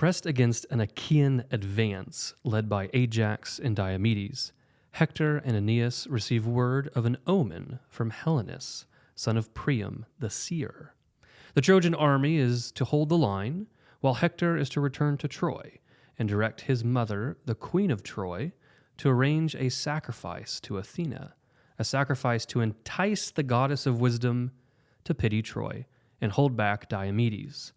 Pressed against an Achaean advance led by Ajax and Diomedes, Hector and Aeneas receive word of an omen from Helenus, son of Priam, the seer. The Trojan army is to hold the line, while Hector is to return to Troy and direct his mother, the queen of Troy, to arrange a sacrifice to Athena, a sacrifice to entice the goddess of wisdom to pity Troy and hold back Diomedes.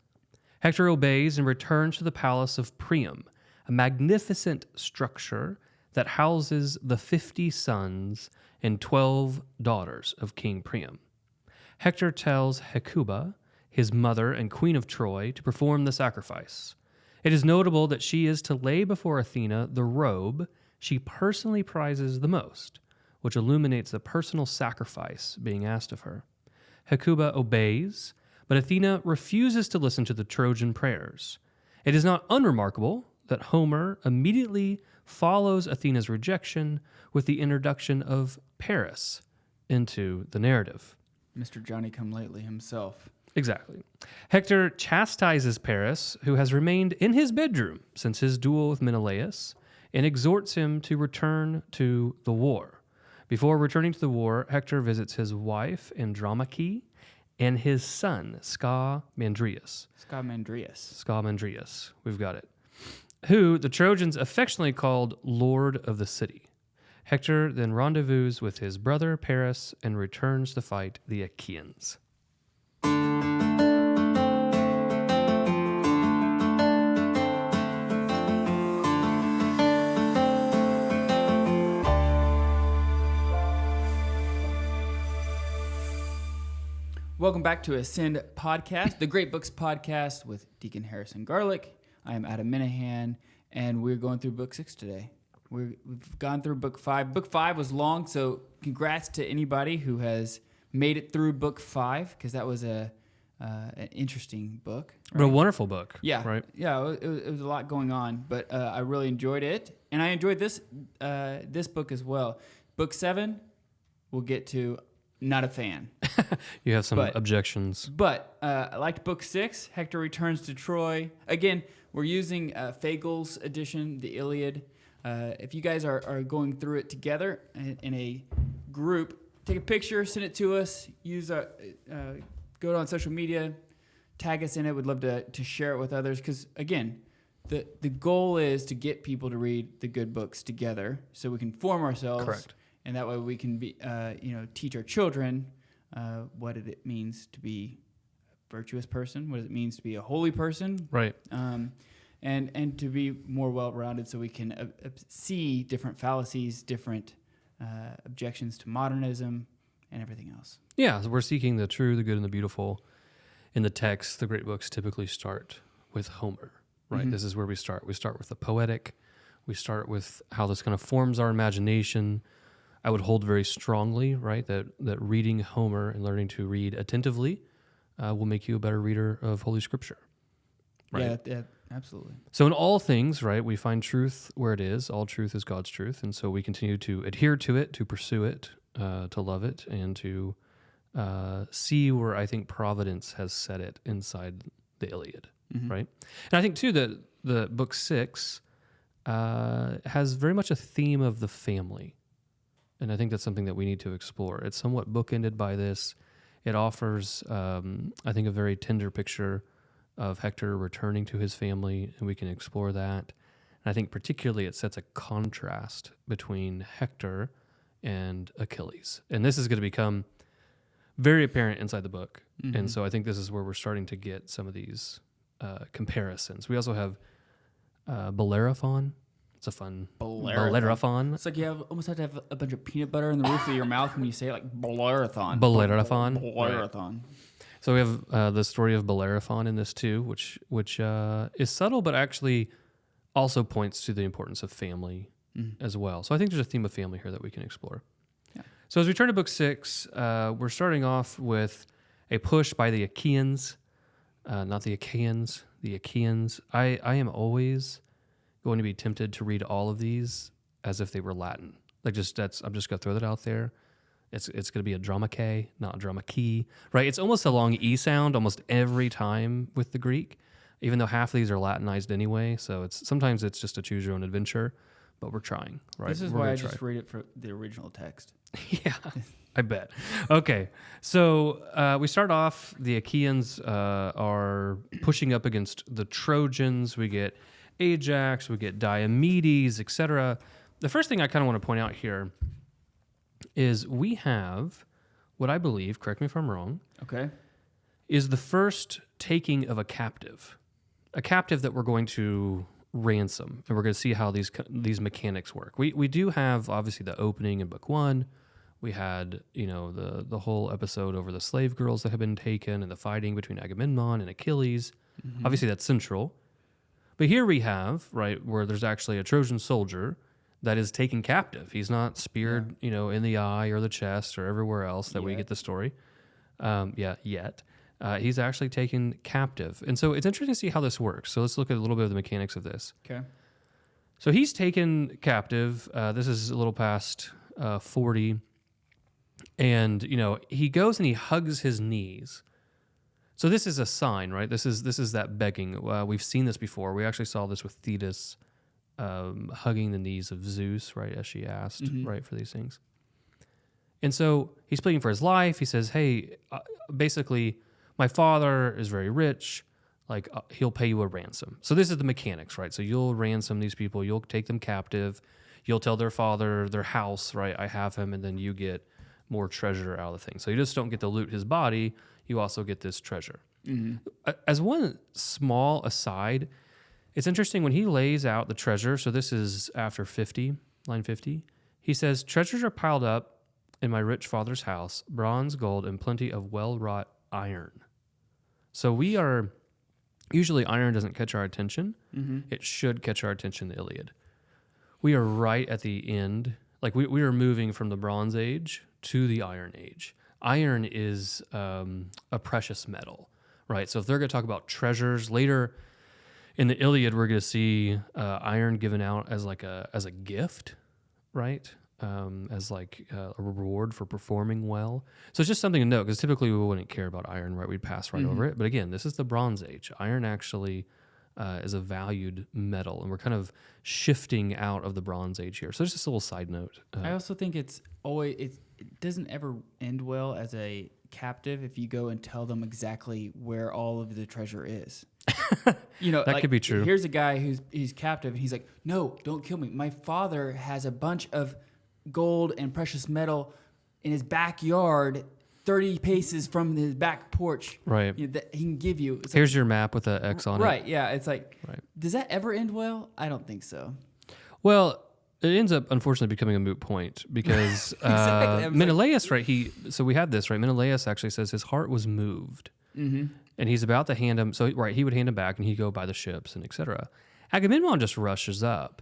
Hector obeys and returns to the palace of Priam, a magnificent structure that houses the 50 sons and 12 daughters of King Priam. Hector tells Hecuba, his mother and queen of Troy, to perform the sacrifice. It is notable that she is to lay before Athena the robe she personally prizes the most, which illuminates the personal sacrifice being asked of her. Hecuba obeys, but Athena refuses to listen to the Trojan prayers. It is not unremarkable that Homer immediately follows Athena's rejection with the introduction of Paris into the narrative. Mr. Johnny-come-lately himself. Exactly. Hector chastises Paris, who has remained in his bedroom since his duel with Menelaus, and exhorts him to return to the war. Before returning to the war, Hector visits his wife, Andromache, and his son, Scamandrius. Scamandrius, we've got it. Who the Trojans affectionately called Lord of the City. Hector then rendezvous with his brother Paris and returns to fight the Achaeans. Welcome back to Ascend Podcast, the Great Books Podcast with Deacon Harrison Garlick. I am Adam Minihan, and we're going through Book 6 today. We've gone through Book 5. Book 5 was long, so congrats to anybody who has made it through Book 5, because that was an interesting book. Right? But a wonderful book. Yeah, right? Yeah, it was a lot going on, but I really enjoyed it, and I enjoyed this book as well. Book 7, we'll get to. Not a fan. You have some objections. But I liked Book 6, Hector Returns to Troy. Again, we're using Fagel's edition, the Iliad. If you guys are going through it together in a group, take a picture, send it to us, go on social media, tag us in it. We'd love to share it with others because, again, the goal is to get people to read the good books together so we can form ourselves. Correct. And that way we can be, teach our children what it means to be a virtuous person, what it means to be a holy person, right? And to be more well-rounded, so we can see different fallacies, different objections to modernism, and everything else. Yeah, so we're seeking the true, the good, and the beautiful. In the text, the great books typically start with Homer, right? Mm-hmm. This is where we start. We start with the poetic. We start with how this kind of forms our imagination. I would hold very strongly, right, that reading Homer and learning to read attentively will make you a better reader of Holy Scripture. Right? Yeah, absolutely. So in all things, right, we find truth where it is. All truth is God's truth, and so we continue to adhere to it, to pursue it, to love it, and to see where I think Providence has set it inside the Iliad, mm-hmm. right? And I think, too, that the Book 6 has very much a theme of the family. And I think that's something that we need to explore. It's somewhat bookended by this. It offers, I think, a very tender picture of Hector returning to his family, and we can explore that. And I think particularly it sets a contrast between Hector and Achilles. And this is going to become very apparent inside the book. Mm-hmm. And so I think this is where we're starting to get some of these comparisons. We also have Bellerophon. It's a fun Bellerophon. It's like you almost have to have a bunch of peanut butter in the roof of your mouth when you say it, like Bellerophon. Bellerophon. Bellerophon. Right. So we have the story of Bellerophon in this too, which is subtle, but actually also points to the importance of family as well. So I think there's a theme of family here that we can explore. Yeah. So as we turn to Book 6, we're starting off with a push by the Achaeans, not the Achaeans, the Achaeans. I am always going to be tempted to read all of these as if they were Latin. I'm just going to throw that out there. It's going to be a dramache, not a dramache, right? It's almost a long E sound almost every time with the Greek. even though half of these are Latinized anyway. So sometimes it's just a choose your own adventure, but we're trying, right? This is We're why I gonna just read it for the original text. Yeah, I bet. Okay, so we start off, the Achaeans are pushing up against the Trojans. We get Ajax, we get Diomedes, etc. The first thing I kind of want to point out here is we have what I believe, correct me if I'm wrong, Okay. is the first taking of a captive that we're going to ransom, and we're going to see how these mechanics work. We do have obviously the opening in book 1. We had the whole episode over the slave girls that have been taken and the fighting between Agamemnon and Achilles. Mm-hmm. Obviously that's central, but here we have where there's actually a Trojan soldier that is taken captive. He's not speared, in the eye or the chest or everywhere else that we get the story. Yet. He's actually taken captive. And so it's interesting to see how this works. So let's look at a little bit of the mechanics of this. Okay. So he's taken captive. This is a little past 40. And, he goes and he hugs his knees. So this is a sign, right? This is that begging. We've seen this before. We actually saw this with Thetis hugging the knees of Zeus, right, as she asked, right, for these things. And so he's pleading for his life. He says, hey, basically, my father is very rich. Like, he'll pay you a ransom. So this is the mechanics, right? So you'll ransom these people. You'll take them captive. You'll tell their father, their house, right, I have him, and then you get more treasure out of the thing. So you just don't get to loot his body. You also get this treasure. Mm-hmm. As one small aside, it's interesting when he lays out the treasure. So this is after 50, line 50. He says, treasures are piled up in my rich father's house, bronze, gold, and plenty of well-wrought iron. So we are, usually iron doesn't catch our attention. Mm-hmm. It should catch our attention in the Iliad. We are right at the end. Like we are moving from the Bronze Age to the Iron Age. Iron is a precious metal, right? So if they're going to talk about treasures later in the Iliad, we're going to see iron given out as a gift, right? As like a reward for performing well. So it's just something to note, because typically we wouldn't care about iron, right? We'd pass right over it. But again, this is the Bronze Age. Iron actually is a valued metal, and we're kind of shifting out of the Bronze Age here. So just a little side note. I also think it doesn't ever end well as a captive if you go and tell them exactly where all of the treasure is. That could be true. Here's a guy he's captive, and he's like, no, don't kill me. My father has a bunch of gold and precious metal in his backyard, 30 paces from his back porch. Right. That he can give you. It's Here's your map with an X on it. Right, yeah. It's like, does that ever end well? I don't think so. Well, it ends up unfortunately becoming a moot point because Exactly. Menelaus, right? So we had this, right? Menelaus actually says his heart was moved, and he's about to hand him. So he would hand him back, and he'd go buy the ships and etc. Agamemnon just rushes up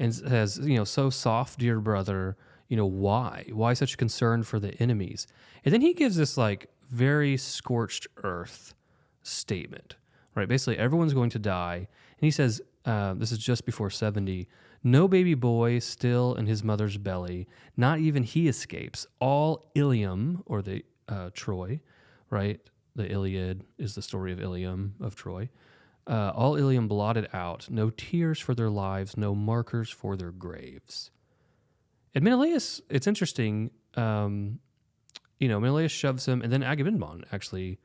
and says, so soft, dear brother. Why such concern for the enemies? And then he gives this like very scorched earth statement, right? Basically, everyone's going to die, and he says, this is just before 70. No baby boy still in his mother's belly, not even he escapes. All Ilium, or the Troy, right? The Iliad is the story of Ilium, of Troy. All Ilium blotted out, no tears for their lives, no markers for their graves. And Menelaus, it's interesting, Menelaus shoves him, and then Agamemnon actually,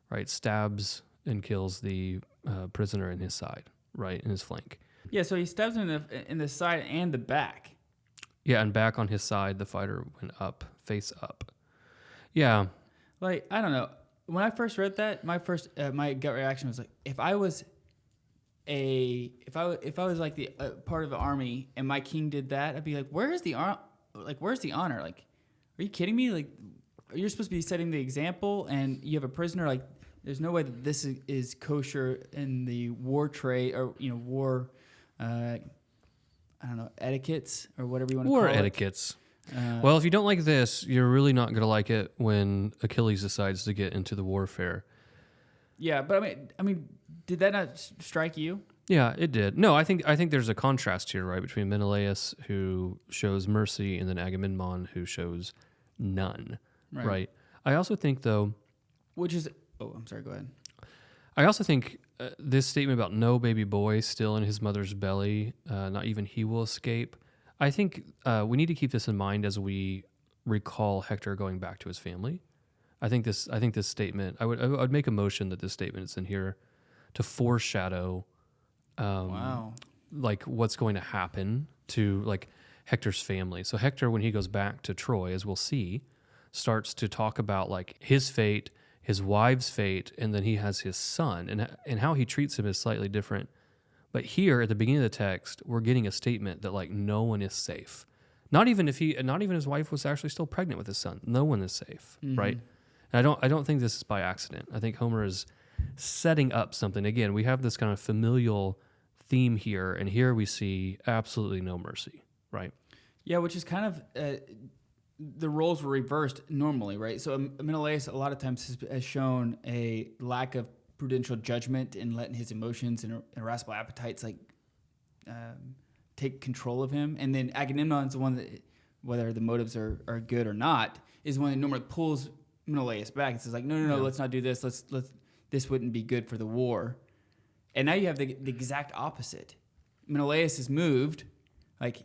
right, stabs and kills the prisoner in his side, right, in his flank. Yeah, so he stabs him in the side and the back. Yeah, and back on his side, the fighter went up, face up. Yeah. Like, I don't know. When I first read that, my gut reaction was like, if I was like the part of the army and my king did that, I'd be like, where's the honor? Like, are you kidding me? Like, you're supposed to be setting the example, and you have a prisoner. Like, there's no way that this is kosher in the war trade or war. I don't know, etiquettes or whatever you want to call it. War etiquettes. Well, if you don't like this, you're really not going to like it when Achilles decides to get into the warfare. Yeah, but I mean, did that not strike you? Yeah, it did. No, I think there's a contrast here, right, between Menelaus, who shows mercy, and then Agamemnon, who shows none. Right. I also think, though, I'm sorry. Go ahead. I also think this statement about no baby boy still in his mother's belly, not even he will escape. I think we need to keep this in mind as we recall Hector going back to his family. I think this statement. I would make a motion that this statement is in here to foreshadow, Wow. like what's going to happen to like Hector's family. So Hector, when he goes back to Troy, as we'll see, starts to talk about like his fate, his wife's fate, and then he has his son, and how he treats him is slightly different. But here at the beginning of the text, we're getting a statement that like no one is safe. Not even his wife was actually still pregnant with his son. No one is safe, right? And I don't think this is by accident. I think Homer is setting up something. Again, we have this kind of familial theme here, and here we see absolutely no mercy, right? Yeah, which is kind of the roles were reversed normally, right? So Menelaus a lot of times has shown a lack of prudential judgment in letting his emotions and irascible appetites like take control of him, and then Agamemnon's the one that, whether the motives are good or not, is one that normally pulls Menelaus back and says like, no, let's not do this. Let's this wouldn't be good for the war. And now you have the exact opposite. Menelaus is moved like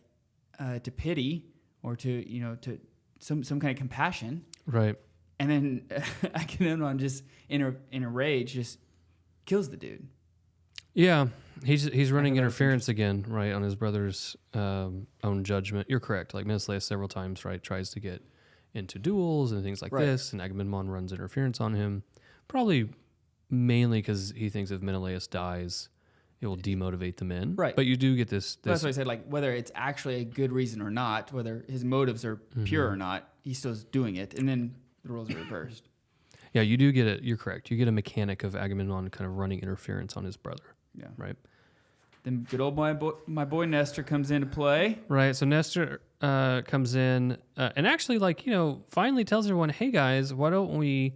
to pity or to some kind of compassion, right? And then Agamemnon just in a rage just kills the dude. Yeah, he's running interference again, right, on his brother's own judgment. You're correct. Like Menelaus several times, right, tries to get into duels and things like this, and Agamemnon runs interference on him, probably mainly because he thinks if Menelaus dies, it will demotivate the men. Right. But you do get this. That's why I said, like, whether it's actually a good reason or not, whether his motives are pure or not, he still's doing it, and then the roles are reversed. Yeah, you do get it. You're correct. You get a mechanic of Agamemnon kind of running interference on his brother. Yeah. Right. Then good old my boy Nestor comes into play. Right. So Nestor comes in and actually, like, finally tells everyone, hey, guys, why don't we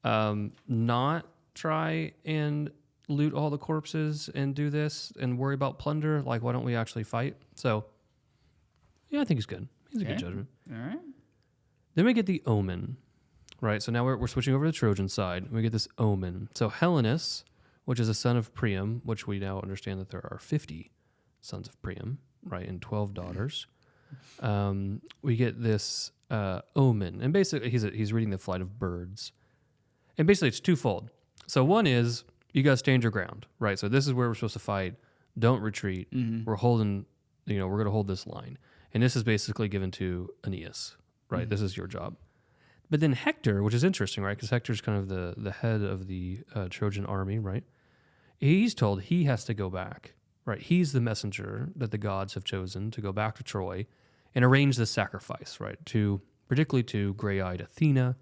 not try and loot all the corpses and do this and worry about plunder? Like, why don't we actually fight? So, yeah, I think he's good. He's a good judgment. All right. Then we get the omen, right? So now we're switching over to the Trojan side. We get this omen. So Helenus, which is a son of Priam, which we now understand that there are 50 sons of Priam, right, and 12 daughters. We get this omen, and basically he's reading the flight of birds. And basically it's twofold. So one is, you got to stand your ground, right? So this is where we're supposed to fight. Don't retreat. We're holding, we're going to hold this line. And this is basically given to Aeneas, right? This is your job. But then Hector, which is interesting, right? Because Hector's kind of the head of the Trojan army, right? He's told he has to go back, right? He's the messenger that the gods have chosen to go back to Troy and arrange the sacrifice, right? Particularly to gray-eyed Athena,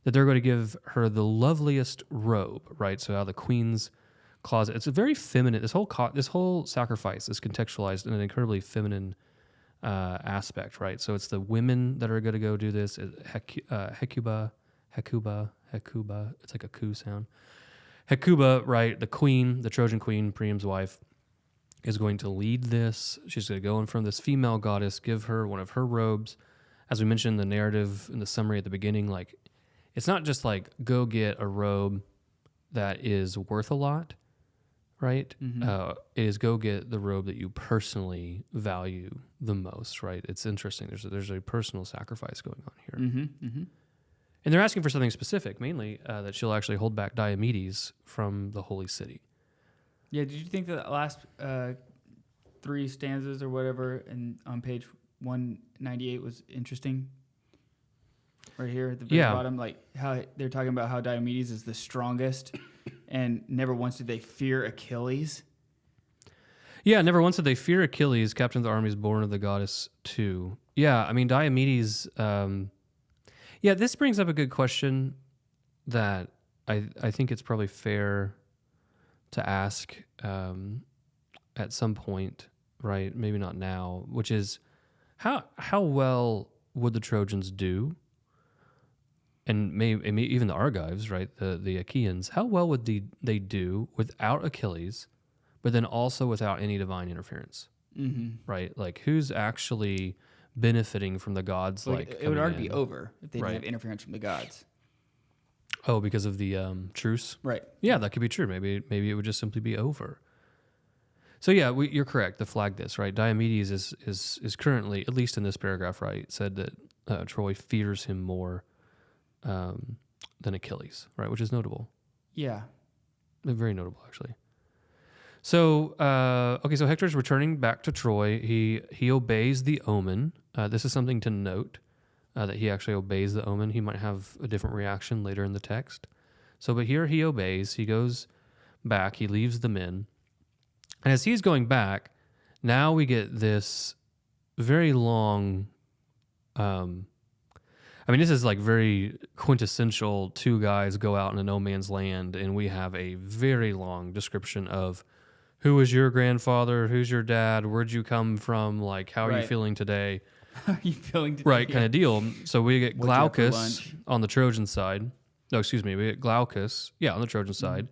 that they're going to give her the loveliest robe, right? So how the queen's closet, it's a very feminine, this whole sacrifice is contextualized in an incredibly feminine aspect, right? So it's the women that are going to go do this. Hecuba, it's like a coo sound. Hecuba, right? The queen, the Trojan queen, Priam's wife, is going to lead this. She's going to go in front of this female goddess, give her one of her robes. As we mentioned in the narrative, in the summary at the beginning, like, it's not just like, go get a robe that is worth a lot, right? It is go get the robe that you personally value the most, right? It's interesting. There's a personal sacrifice going on here. And they're asking for something specific, mainly that she'll actually hold back Diomedes from the holy city. Yeah, did you think that last 3 stanzas or whatever on page 198 was interesting? Right here at the very bottom, like how they're talking about how Diomedes is the strongest, and never once did they fear Achilles. Yeah, never once did they fear Achilles, captain of the armies born of the goddess too. Yeah, I mean, Diomedes, this brings up a good question that I think it's probably fair to ask at some point, right? Maybe not now, which is how well would the Trojans do? And maybe even the Argives, right? The Achaeans, how well would they do without Achilles, but then also without any divine interference, right? Like, who's actually benefiting from the gods? Like, it would already be over if they didn't have interference from the gods. Oh, because of the truce? Right. Yeah, that could be true. Maybe it would just simply be over. So yeah, you're correct to flag this, right? Diomedes is currently, at least in this paragraph, right, said that Troy fears him more than Achilles, right, which is notable. Yeah. Very notable, actually. So, okay, so Hector's returning back to Troy. He obeys the omen. This is something to note, that he actually obeys the omen. He might have a different reaction later in the text. So, but here he obeys. He goes back. He leaves the men. And as he's going back, now we get this very long, this is like very quintessential two guys go out in a no man's land, and we have a very long description of who was your grandfather, who's your dad, where'd you come from, like, how are you feeling today? How are you feeling today? Right, kind of deal. So we get What'd you have for Glaucus lunch? on the Trojan side. No, excuse me. We get Glaucus, on the Trojan side,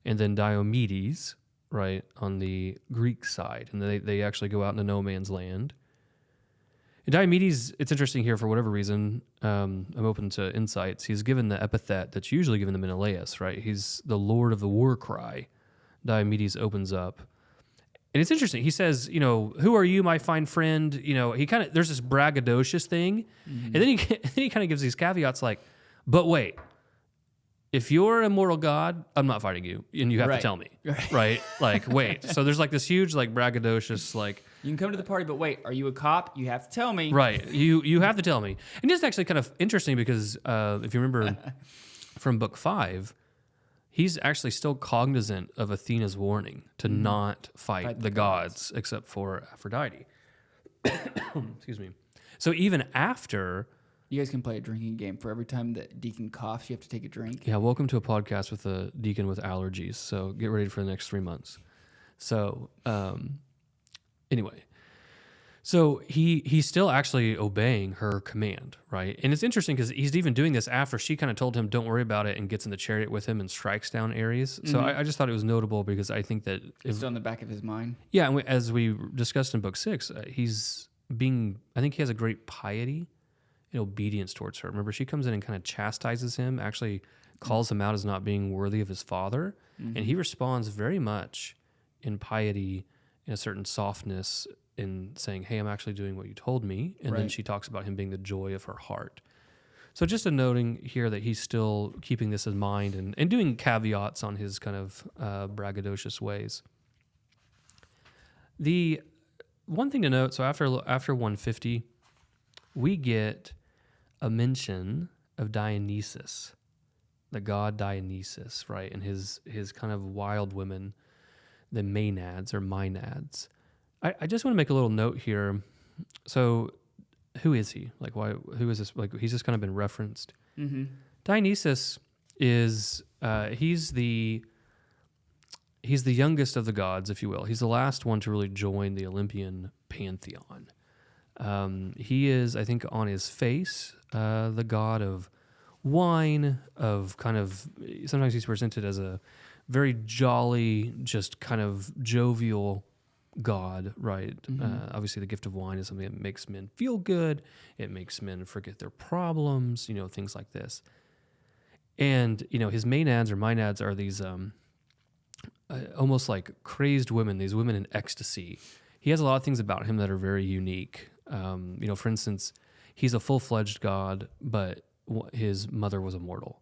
and then Diomedes, right, on the Greek side. And they actually go out into no man's land. And Diomedes, it's interesting here for whatever reason. I'm open to insights. He's given the epithet that's usually given to Menelaus, right? He's the lord of the war cry. Diomedes opens up. And it's interesting. He says, who are you, my fine friend? He kind of, there's this braggadocious thing. And then he kind of gives these caveats like, but wait, if you're an immortal god, I'm not fighting you. And you have to tell me, right? Like, wait. So there's like this huge, like, braggadocious, like, You can come to the party, but wait, are you a cop? You have to tell me. right. You have to tell me. And this is actually kind of interesting because if you remember from book 5, he's actually still cognizant of Athena's warning to not fight the gods except for Aphrodite. Excuse me. So even after... You guys can play a drinking game. For every time that Deacon coughs, you have to take a drink. Yeah, welcome to a podcast with a Deacon with allergies. So get ready for the next 3 months. So anyway, so he's still actually obeying her command, right? And it's interesting because he's even doing this after she kind of told him, don't worry about it, and gets in the chariot with him and strikes down Ares. So I just thought it was notable because I think that... It's still in the back of his mind. Yeah, and as we discussed in book 6, I think he has a great piety and obedience towards her. Remember, she comes in and kind of chastises him, actually calls him out as not being worthy of his father, and he responds very much in piety, in a certain softness, in saying, hey, I'm actually doing what you told me, and then she talks about him being the joy of her heart. So just a noting here that he's still keeping this in mind and doing caveats on his kind of braggadocious ways. The one thing to note, so after 150, we get a mention of Dionysus, the god Dionysus, right? And his kind of wild women, the Maenads or Maenads. I just want to make a little note here. So who is he? Like, why? Who is this? Like, he's just kind of been referenced. Dionysus is, he's the youngest of the gods, if you will. He's the last one to really join the Olympian pantheon. He is, I think, on his face, the god of wine, of kind of, sometimes he's presented as a very jolly, just kind of jovial god, right? Obviously, the gift of wine is something that makes men feel good. It makes men forget their problems, things like this. And, his Maenads or Maenads are these almost like crazed women, these women in ecstasy. He has a lot of things about him that are very unique. For instance, he's a full-fledged god, but his mother was immortal.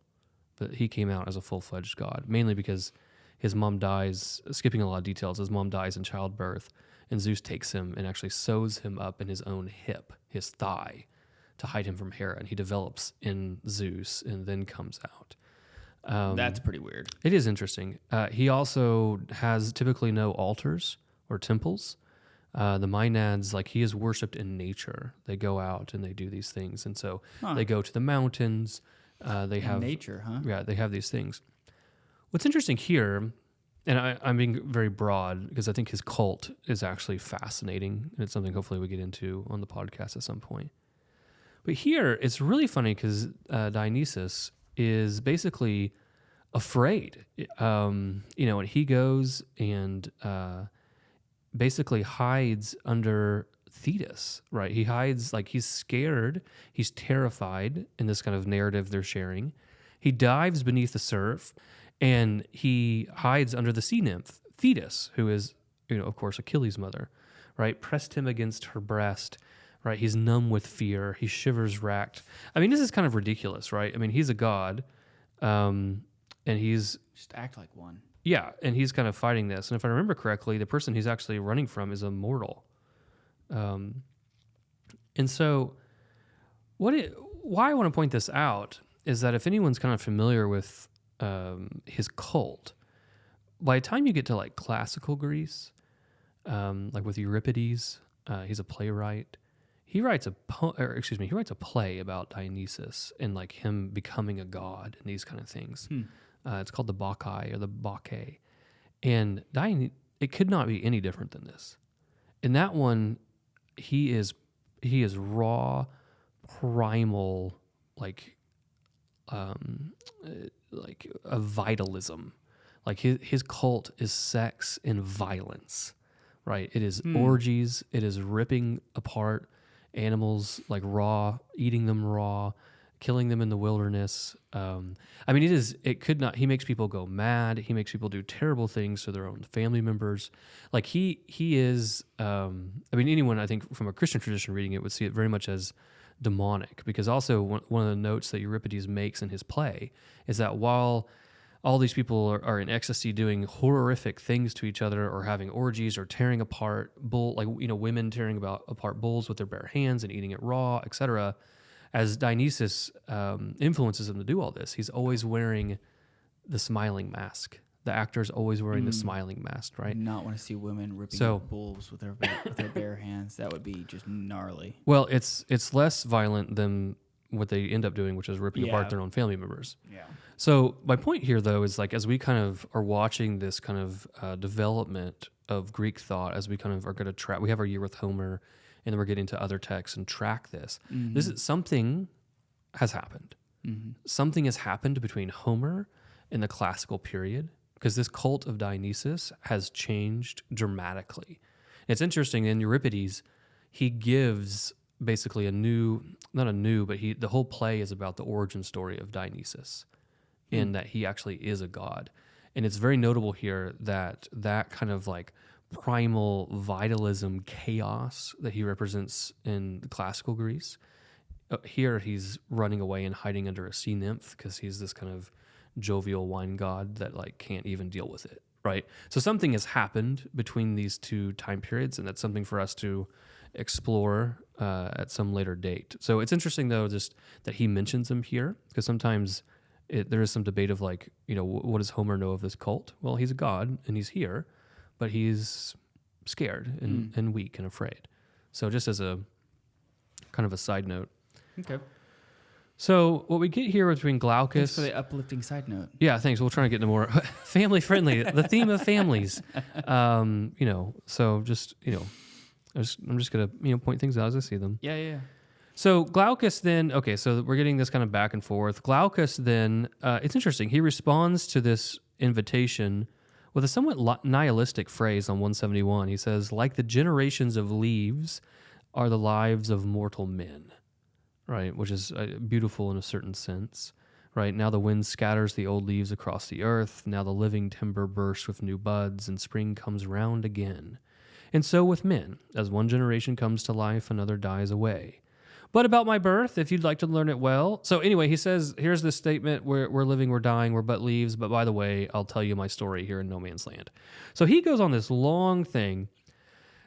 But he came out as a full-fledged god, mainly because his mom dies, skipping a lot of details, his mom dies in childbirth, and Zeus takes him and actually sews him up in his own hip, his thigh, to hide him from Hera, and he develops in Zeus and then comes out. That's pretty weird. It is interesting. He also has typically no altars or temples. The Maenads, like, he is worshipped in nature. They go out and they do these things, and so they go to the mountains. They have nature, huh? Yeah, they have these things. What's interesting here, and I'm being very broad because I think his cult is actually fascinating, and it's something hopefully we get into on the podcast at some point. But here, it's really funny because Dionysus is basically afraid, and he goes and basically hides under Thetis, right? He hides, like, he's scared, he's terrified in this kind of narrative they're sharing. He dives beneath the surf, and he hides under the sea nymph Thetis, who is, of course, Achilles' mother, right? Pressed him against her breast, right? He's numb with fear. He shivers racked. I mean, this is kind of ridiculous, right? I mean, he's a god, and he's Just act like one. yeah, and he's kind of fighting this. And if I remember correctly, the person he's actually running from is a mortal. And so, why I want to point this out is that if anyone's kind of familiar with his cult, by the time you get to like classical Greece, like with Euripides, he's a playwright. He writes he writes a play about Dionysus and like him becoming a god and these kind of things. It's called the Bacchae or the Bacchae, and it could not be any different than this. In that one, he is raw, primal, like a vitalism. Like his cult is sex and violence, right? It is orgies. It is ripping apart animals like raw, eating them raw, killing them in the wilderness. I mean, it could not, he makes people go mad. He makes people do terrible things to their own family members. Like he is, I mean, anyone I think from a Christian tradition reading it would see it very much as demonic, because also one of the notes that Euripides makes in his play is that while all these people are in ecstasy doing horrific things to each other or having orgies or tearing apart women tearing apart bulls with their bare hands and eating it raw, etc., as Dionysus influences him to do all this, he's always wearing the smiling mask. The actor's always wearing the smiling mask, right? I do not want to see women ripping up bulls with their bare hands. That would be just gnarly. Well, it's less violent than what they end up doing, which is ripping apart their own family members. Yeah. So my point here, though, is like as we kind of are watching this kind of development of Greek thought, as we kind of are going to track, we have our year with Homer, and then we're getting to other texts and track this. This is something has happened. Something has happened between Homer and the classical period, because this cult of Dionysus has changed dramatically. It's interesting, in Euripides, he gives basically the whole play is about the origin story of Dionysus, in that he actually is a god. And it's very notable here that kind of like primal vitalism chaos that he represents in the classical Greece, here he's running away and hiding under a sea nymph because he's this kind of jovial wine god that like can't even deal with it, right? So something has happened between these two time periods, and that's something for us to explore at some later date. So it's interesting, though, just that he mentions him here, because sometimes there is some debate of like, what does Homer know of this cult? Well, he's a god and he's here, but he's scared and weak and afraid. So just as a kind of a side note. Okay. So what we get here between Glaucus... Thanks for the uplifting side note. Yeah, thanks. We'll try to get into more family-friendly, the theme of families. So just, I'm just going to, point things out as I see them. Yeah. So Glaucus then, okay, so we're getting this kind of back and forth. Glaucus then, it's interesting. He responds to this invitation with a somewhat nihilistic phrase on 171. He says, like the generations of leaves are the lives of mortal men, right? Which is beautiful in a certain sense, right? Now the wind scatters the old leaves across the earth. Now the living timber bursts with new buds, and spring comes round again. And so with men, as one generation comes to life, another dies away. But about my birth, if you'd like to learn it well. So anyway, he says, here's this statement, we're living, we're dying, we're but leaves, but by the way, I'll tell you my story here in no man's land. So he goes on this long thing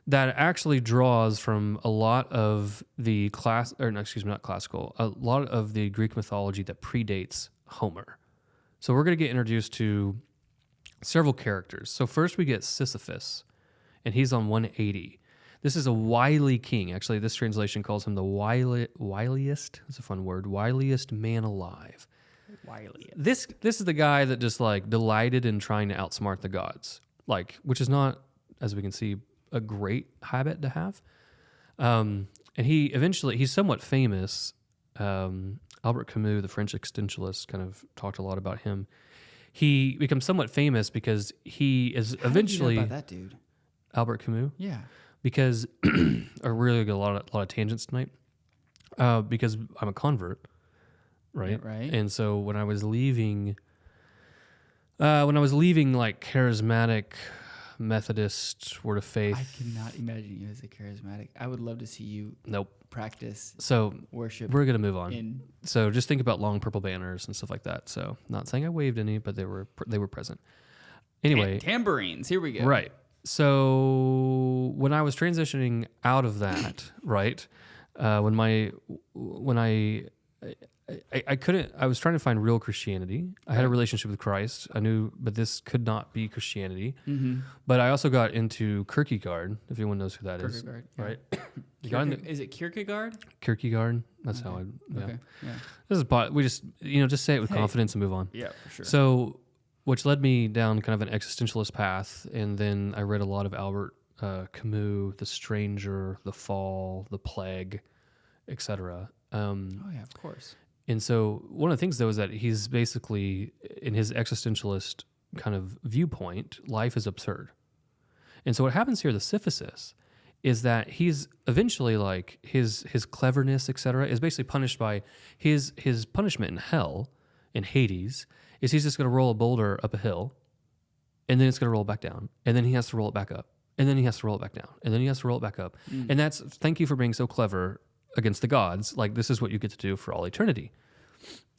that actually draws from a lot of the a lot of the Greek mythology that predates Homer. So we're going to get introduced to several characters. So first we get Sisyphus, and he's on 180. This is a wily king. Actually, this translation calls him the wiliest. That's a fun word. Wiliest man alive. Wily. This is the guy that just like delighted in trying to outsmart the gods, like, which is not, as we can see, a great habit to have. And he's somewhat famous. Albert Camus, the French existentialist, kind of talked a lot about him. He becomes somewhat famous because he is eventually. How did you know about that dude? Albert Camus. Yeah. Because I really get a lot of tangents tonight. Because I'm a convert, right? Yeah, right. And so when I was leaving like charismatic Methodist Word of Faith, I cannot imagine you as a charismatic. I would love to see you nope. practice So worship. we're gonna move on. In So just think about long purple banners and stuff like that. So not saying I waved any, but they were present. Anyway, tambourines. Here we go. right. So when I was transitioning out of that, right, when I couldn't. I was trying to find real Christianity. I had a relationship with Christ. I knew, but this could not be Christianity. Mm-hmm. But I also got into Kierkegaard, if anyone knows who that is, Kierkegaard, yeah. right? Is it Kierkegaard? Kierkegaard. That's how I. Yeah. Okay. Yeah. This is we just say it with confidence and move on. Yeah, for sure. So, which led me down kind of an existentialist path, and then I read a lot of Albert Camus, The Stranger, The Fall, The Plague, etc. Oh yeah, of course. And so one of the things, though, is that he's basically, in his existentialist kind of viewpoint, life is absurd. And so what happens here, the Sisyphus, is that he's eventually like his cleverness, etc., is basically punished by his punishment in hell, in Hades, is he's just going to roll a boulder up a hill, and then it's going to roll back down, and then he has to roll it back up, and then he has to roll it back down, and then he has to roll it back up. And that's, thank you for being so clever against the gods. Like, this is what you get to do for all eternity.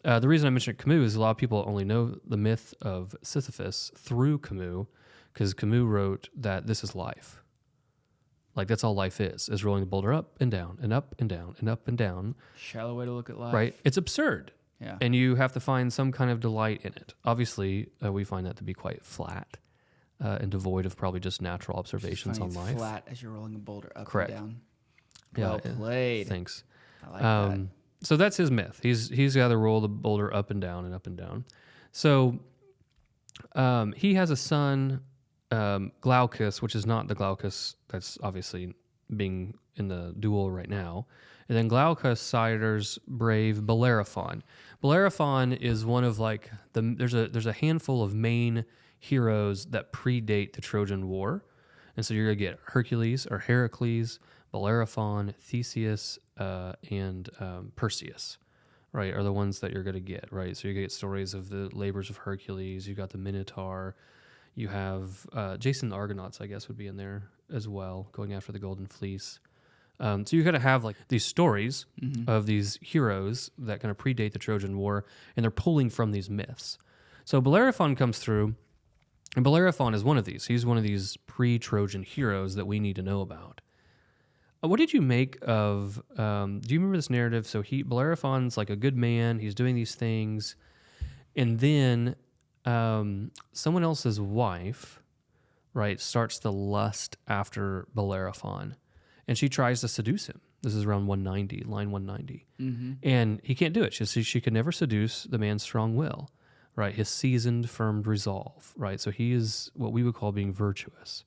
The reason I mentioned Camus is a lot of people only know the myth of Sisyphus through Camus, because Camus wrote that this is life. Like, that's all life is rolling the boulder up and down and up and down and up and down. Shallow way to look at life. Right? It's absurd. Yeah. And you have to find some kind of delight in it. Obviously, we find that to be quite flat and devoid of probably just natural observations on life. Flat as you're rolling a boulder up Correct. and down. Yeah, Well played. Thanks. I like that. So that's his myth. He's got to roll the boulder up and down and up and down. So he has a son, Glaucus, which is not the Glaucus that's obviously being in the duel right now. And then Glaucus siders brave Bellerophon. Bellerophon is one of like there's a handful of main heroes that predate the Trojan War. And so you're gonna get Hercules or Heracles, Bellerophon, Theseus, and Perseus, right, are the ones that you're going to get, right? So you get stories of the labors of Hercules. You got the Minotaur. You have Jason the Argonauts, I guess, would be in there as well, going after the Golden Fleece. So you're going to have like these stories of these heroes that kind of predate the Trojan War, and they're pulling from these myths. So Bellerophon comes through, and Bellerophon is one of these. He's one of these pre-Trojan heroes that we need to know about. What did you make of, do you remember this narrative? So Bellerophon's like a good man, he's doing these things, and then someone else's wife, right, starts to lust after Bellerophon, and she tries to seduce him. This is around 190, line 190. And he can't do it. She could never seduce the man's strong will, right, his seasoned, firm resolve, right? So he is what we would call being virtuous.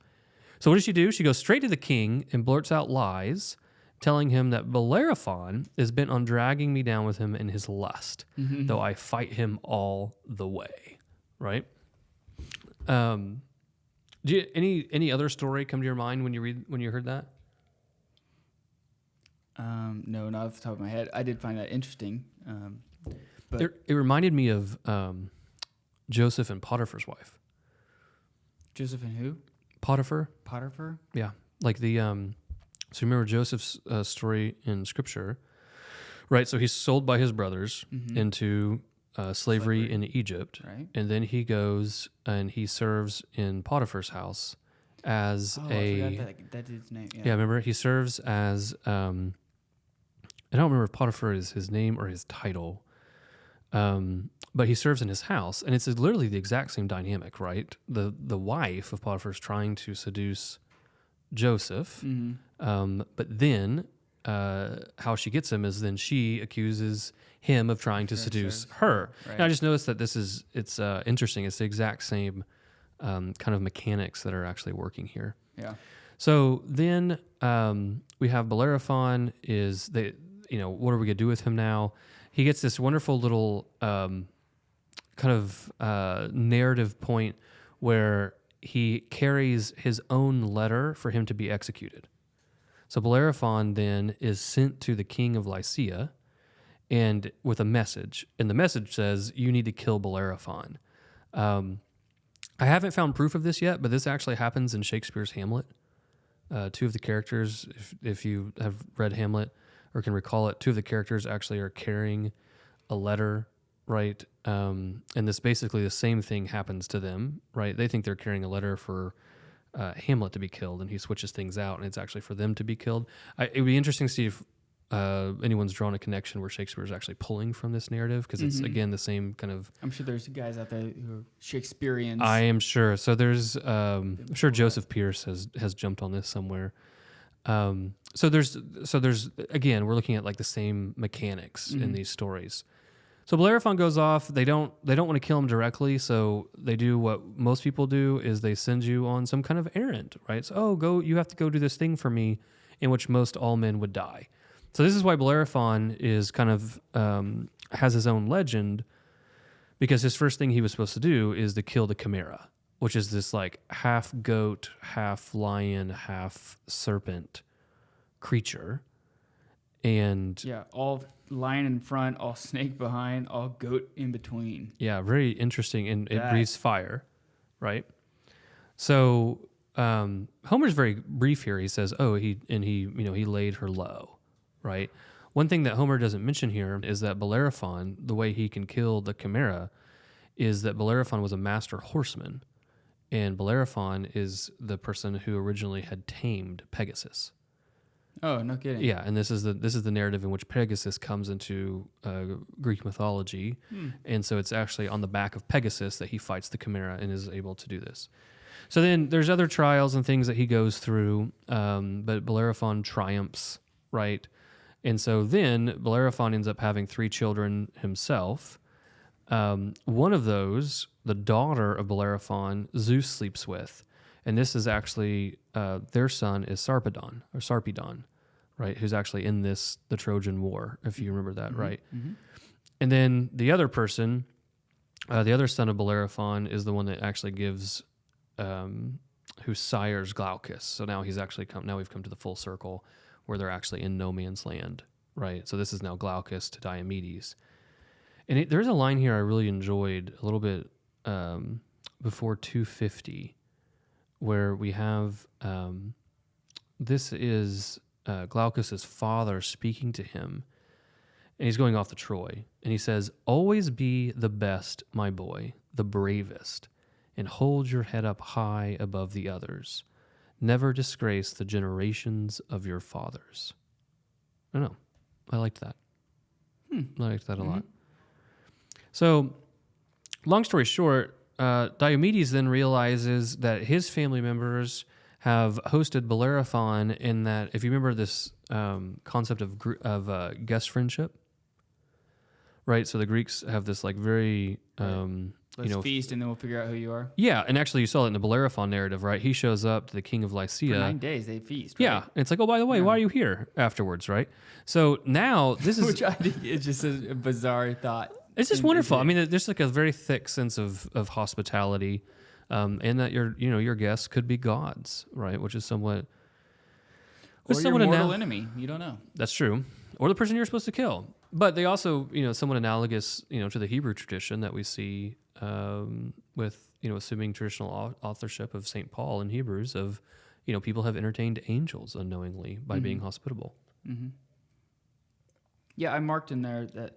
So what does she do? She goes straight to the king and blurts out lies, telling him that Bellerophon is bent on dragging me down with him in his lust, though I fight him all the way. Right? Do you, any other story come to your mind when you heard that? No, not off the top of my head. I did find that interesting. But It reminded me of Joseph and Potiphar's wife. Joseph and who? Potiphar. Yeah, like the so remember Joseph's story in Scripture, right? So he's sold by his brothers into slavery in Egypt, right? And then he goes and he serves in Potiphar's house as I forgot that dude's name. Yeah, remember he serves as I don't remember if Potiphar is his name or his title. But he serves in his house, and it's literally the exact same dynamic, right? The wife of Potiphar is trying to seduce Joseph, but then how she gets him is then she accuses him of trying to seduce her. Right. And I just noticed that it's interesting. It's the exact same kind of mechanics that are actually working here. Yeah. So then we have Bellerophon. What are we gonna do with him now? He gets this wonderful little kind of narrative point where he carries his own letter for him to be executed. So Bellerophon then is sent to the king of Lycia, and with a message. And the message says, you need to kill Bellerophon. I haven't found proof of this yet, but this actually happens in Shakespeare's Hamlet. Two of the characters, if you have read Hamlet or can recall it, two of the characters actually are carrying a letter, right? And this basically the same thing happens to them, right? They think they're carrying a letter for Hamlet to be killed, and he switches things out, and it's actually for them to be killed. It would be interesting to see if anyone's drawn a connection where Shakespeare is actually pulling from this narrative, because it's, again, the same kind of... I'm sure there's guys out there who are Shakespeareans. I am sure. So there's... I'm sure Joseph Pierce has jumped on this somewhere. So there's again, we're looking at like the same mechanics in these stories. So Bellerophon goes off. They don't want to kill him directly, so they do what most people do, is they send you on some kind of errand, right? So, you have to go do this thing for me, in which most all men would die. So this is why Bellerophon is kind of has his own legend, because his first thing he was supposed to do is to kill the Chimera, which is this like half goat, half lion, half serpent creature. And all lion in front, all snake behind, all goat in between. Yeah, very interesting, and it breathes fire, right? So Homer's very brief here. He says, he laid her low, right? One thing that Homer doesn't mention here is that Bellerophon, the way he can kill the Chimera, is that Bellerophon was a master horseman, and Bellerophon is the person who originally had tamed Pegasus. Oh, no kidding. Yeah, and this is the narrative in which Pegasus comes into Greek mythology, and so it's actually on the back of Pegasus that he fights the Chimera and is able to do this. So then there's other trials and things that he goes through, but Bellerophon triumphs, right? And so then Bellerophon ends up having 3 children himself. One of those, the daughter of Bellerophon, Zeus sleeps with. And this is actually, their son is Sarpedon, right? Who's actually in the Trojan War, if you remember that, right? Mm-hmm. And then the other person, the other son of Bellerophon, is the one that actually gives, who sires Glaucus. So now he's actually now we've come to the full circle where they're actually in no man's land, right? So this is now Glaucus to Diomedes. And there's a line here I really enjoyed a little bit before 250, where we have, this is Glaucus's father speaking to him, and he's going off to Troy, and he says, "Always be the best, my boy, the bravest, and hold your head up high above the others. Never disgrace the generations of your fathers." I don't know. I liked that. I liked that a lot. So, long story short, Diomedes then realizes that his family members have hosted Bellerophon, in that, if you remember this concept of guest friendship, right? So the Greeks have this like very... Let's feast and then we'll figure out who you are. Yeah, and actually you saw it in the Bellerophon narrative, right? He shows up to the king of Lycia. For 9 days they feast, right? Yeah, and it's like, oh, by the way, why are you here afterwards, right? So now this is... Which I think is just a bizarre thought. It's just wonderful. I mean, there's like a very thick sense of hospitality, and that your guests could be gods, right? Which is somewhat... Or your mortal enemy. You don't know. That's true. Or the person you're supposed to kill. But they also, somewhat analogous, to the Hebrew tradition that we see with, assuming traditional authorship of St. Paul in Hebrews of, people have entertained angels unknowingly by being hospitable. Mm-hmm. Yeah, I marked in there that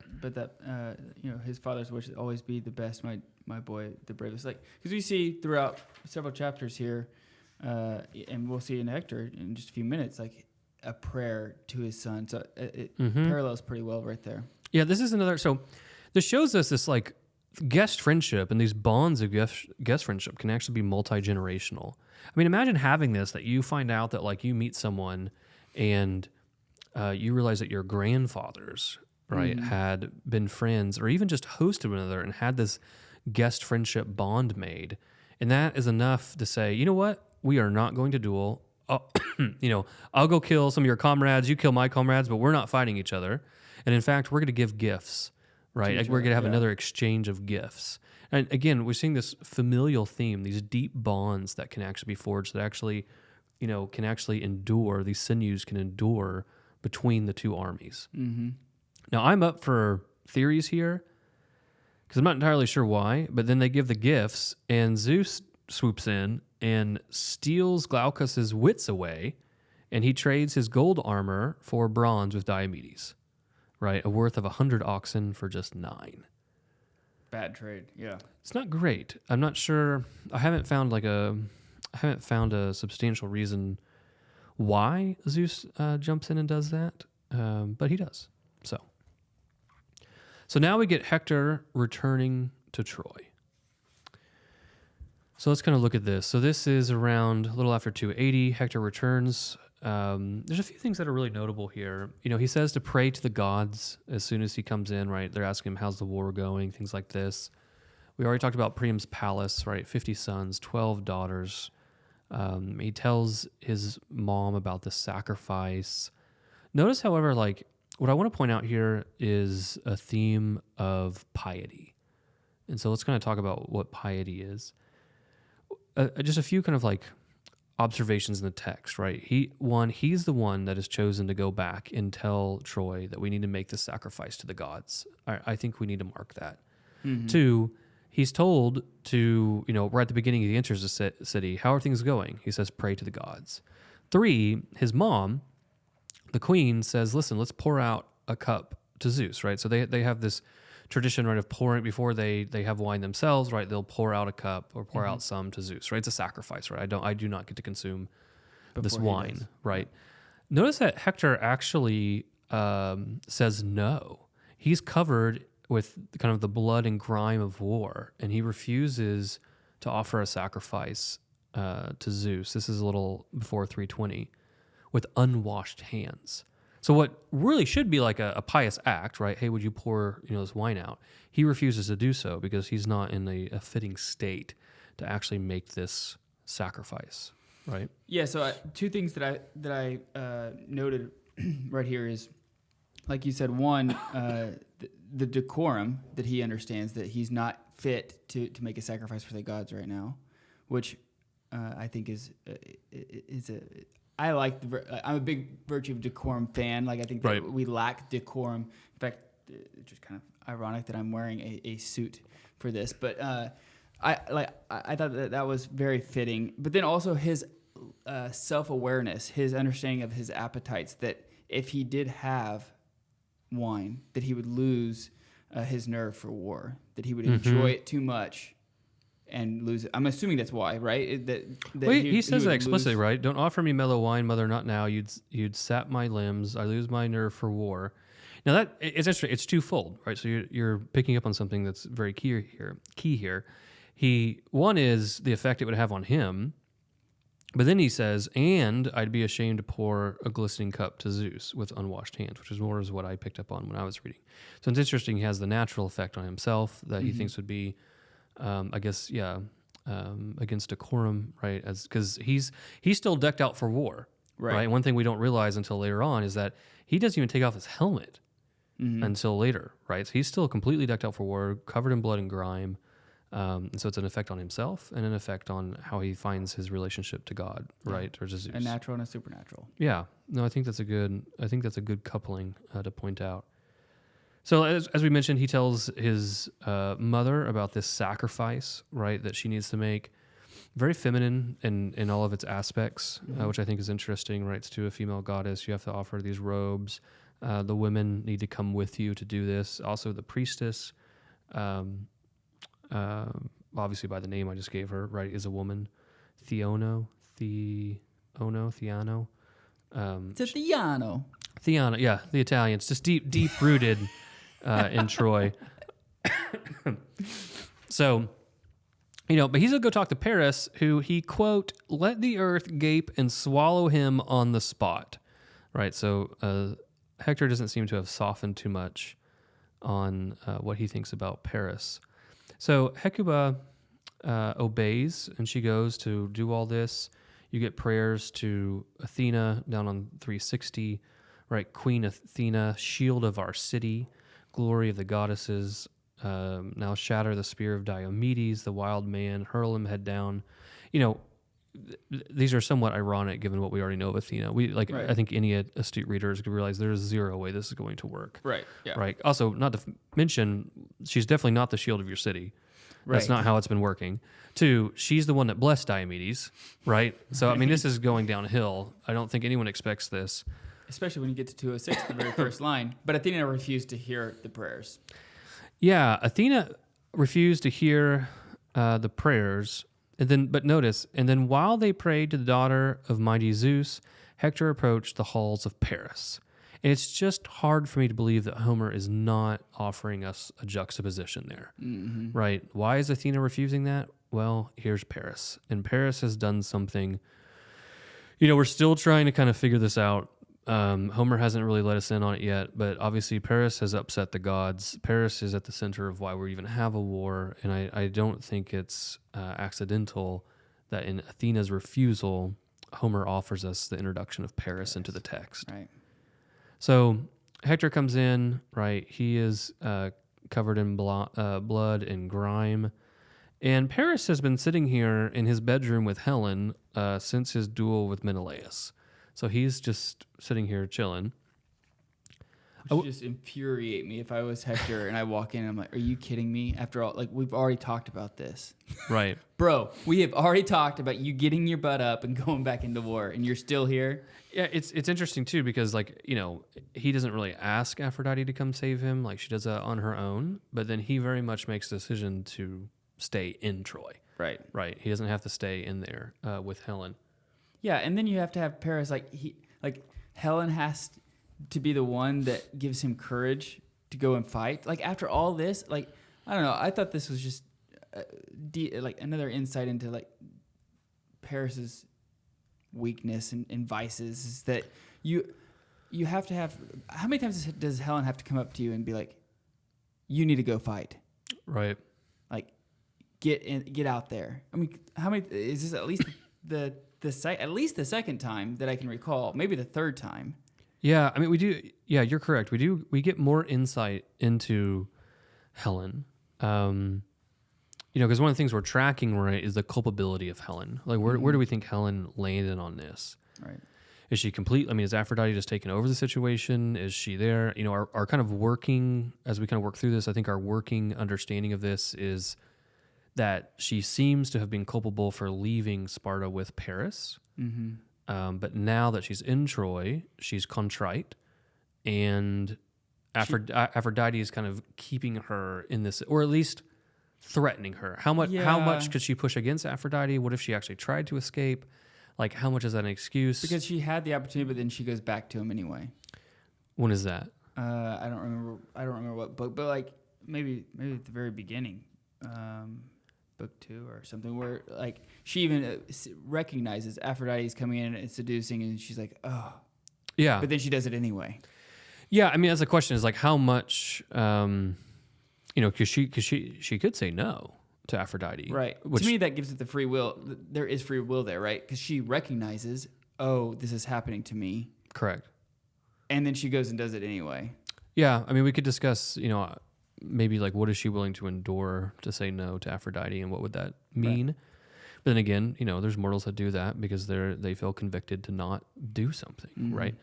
his father's wish would always be the best, my boy, the bravest. Like, because we see throughout several chapters here, and we'll see in Hector in just a few minutes, like a prayer to his son. So it parallels pretty well right there. Yeah, this is another. So this shows us this like guest friendship, and these bonds of guest friendship can actually be multi-generational. I mean, imagine having this, that you find out that like you meet someone and you realize that your grandfathers, right, had been friends or even just hosted one another and had this guest friendship bond made. And that is enough to say, you know what? We are not going to duel. I'll go kill some of your comrades. You kill my comrades, but we're not fighting each other. And in fact, we're going to give gifts, right? We're going to have another exchange of gifts. And again, we're seeing this familial theme, these deep bonds that can actually be forged, that actually, can actually endure. These sinews can endure between the two armies. Mm-hmm. Now, I'm up for theories here because I'm not entirely sure why, but then they give the gifts, and Zeus swoops in and steals Glaucus's wits away, and he trades his gold armor for bronze with Diomedes, right? A worth of 100 oxen for just 9. Bad trade. Yeah. It's not great. I'm not sure. I haven't found a substantial reason why Zeus jumps in and does that, but he does. So now we get Hector returning to Troy. So let's kind of look at this. So this is around a little after 280. Hector returns. There's a few things that are really notable here. He says to pray to the gods as soon as he comes in, right? They're asking him, how's the war going? Things like this. We already talked about Priam's palace, right? 50 sons, 12 daughters. He tells his mom about the sacrifice. Notice, however, what I want to point out here is a theme of piety. And so let's kind of talk about what piety is. Just a few kind of observations in the text, right? He's the one that is chosen to go back and tell Troy that we need to make this sacrifice to the gods. I think we need to mark that. Mm-hmm. 2, he's told to, right at the beginning he enters the city, how are things going? He says, pray to the gods. 3, his mom, the queen, says, listen, let's pour out a cup to Zeus, right? So they have this tradition, right, of pouring before they have wine themselves, right? They'll pour out a cup or pour out some to Zeus, right? It's a sacrifice, right? I do not get to consume this wine, right? Notice that Hector actually says no. He's covered with kind of the blood and grime of war, and he refuses to offer a sacrifice to Zeus. This is a little before 320, with unwashed hands. So what really should be like a pious act, right? Hey, would you pour this wine out? He refuses to do so because he's not in a fitting state to actually make this sacrifice, right? Yeah. So 2 things that I noted right here is, like you said, one, the decorum that he understands that he's not fit to make a sacrifice for the gods right now, which I think is a. I'm a big virtue of decorum fan. I think that we lack decorum. In fact, it's just kind of ironic that I'm wearing a suit for this. But I thought that was very fitting. But then also his self-awareness, his understanding of his appetites, that if he did have wine, that he would lose his nerve for war, that he would enjoy it too much and lose it. I'm assuming that's why, right? He says that explicitly, right? Don't offer me mellow wine, mother, not now. You'd sap my limbs. I lose my nerve for war. Now that it's interesting. It's twofold, right? So you're picking up on something that's very key here. One is the effect it would have on him, but then he says, and I'd be ashamed to pour a glistening cup to Zeus with unwashed hands, which is more is what I picked up on when I was reading. So it's interesting. He has the natural effect on himself that he thinks would be, against decorum, right? Because he's still decked out for war, right? One thing we don't realize until later on is that he doesn't even take off his helmet until later, right? So he's still completely decked out for war, covered in blood and grime. And so it's an effect on himself and an effect on how he finds his relationship to God, right? Or to Zeus. A natural and a supernatural. Yeah. No, I think that's a good coupling to point out. So as we mentioned, he tells his mother about this sacrifice, right, that she needs to make. Very feminine in all of its aspects, which I think is interesting, right? It's to a female goddess. You have to offer these robes. The women need to come with you to do this. Also, the priestess, obviously by the name I just gave her, right, is a woman. Theano. It's a Theano. Theano, yeah, the Italians, just deep rooted in Troy. So, but he's going to go talk to Paris, who he, quote, let the earth gape and swallow him on the spot. Right, so Hector doesn't seem to have softened too much on what he thinks about Paris. So Hecuba obeys, and she goes to do all this. You get prayers to Athena down on 360, right? Queen Athena, shield of our city, glory of the goddesses. Now shatter the spear of Diomedes, the wild man, hurl him head down. these are somewhat ironic given what we already know of Athena. Right. I think any astute reader is going to realize there's zero way this is going to work. Right. Yeah. Right. Also, not to mention, she's definitely not the shield of your city. That's Right. not how it's been working. Two, she's the one that blessed Diomedes, right? So, I mean, this is going downhill. I don't think anyone expects this. Especially when you get to 206, the very first line. But Athena refused to hear the prayers. Yeah, Athena refused to hear the prayers. But notice, and then while they prayed to the daughter of mighty Zeus, Hector approached the halls of Paris. And it's just hard for me to believe that Homer is not offering us a juxtaposition there, right? Why is Athena refusing that? Well, here's Paris. And Paris has done something, we're still trying to kind of figure this out. Homer hasn't really let us in on it yet, but obviously Paris has upset the gods. Paris is at the center of why we even have a war, and I don't think it's accidental that in Athena's refusal, Homer offers us the introduction of Paris into the text. Right. So Hector comes in, right? He is covered in blood and grime. And Paris has been sitting here in his bedroom with Helen since his duel with Menelaus. So he's just sitting here chilling. Which would just infuriate me if I was Hector and I walk in and I'm like, are you kidding me? After all, like, we've already talked about this. Right. Bro, we have already talked about you getting your butt up and going back into war, and you're still here? Yeah, it's interesting, too, because, he doesn't really ask Aphrodite to come save him. Like, she does that on her own. But then he very much makes the decision to stay in Troy. Right. Right. He doesn't have to stay in there with Helen. Yeah, and then you have to have Paris, Helen has to be the one that gives him courage to go and fight. Like, after all this, I don't know, I thought this was just another insight into Paris's weakness and vices, is that you have to have, how many times does Helen have to come up to you and be like, you need to go fight? Right. Get out there. I mean, how many is this? At least at least the second time that I can recall, maybe the third time. Yeah, I mean, we do. Yeah, you're correct. We get more insight into Helen. Because one of the things we're tracking, right, is the culpability of Helen. Like, where do we think Helen landed on this? Right. Is she complete? I mean, is Aphrodite just taking over the situation? Is she there? Our kind of working, as we kind of work through this, I think our working understanding of this is that she seems to have been culpable for leaving Sparta with Paris. Mm-hmm. But now that she's in Troy, she's contrite, and Aphrodite is kind of keeping her in this, or at least threatening her. How much could she push against Aphrodite? What if she actually tried to escape? Like, how much is that an excuse? Because she had the opportunity, but then she goes back to him anyway. When is that? I don't remember what book, but maybe at the very beginning. Book 2 or something, where she even recognizes Aphrodite's coming in and seducing, and she's like, oh, yeah, but then she does it anyway. Yeah, I mean, that's the question, is how much, because she could say no to Aphrodite, right? To me, that gives it the free will. There is free will there, right? Because she recognizes, oh, this is happening to me, correct, and then she goes and does it anyway. Yeah, I mean, we could discuss, maybe what is she willing to endure to say no to Aphrodite, and what would that mean? Right. But then again, there's mortals that do that because they feel convicted to not do something, right?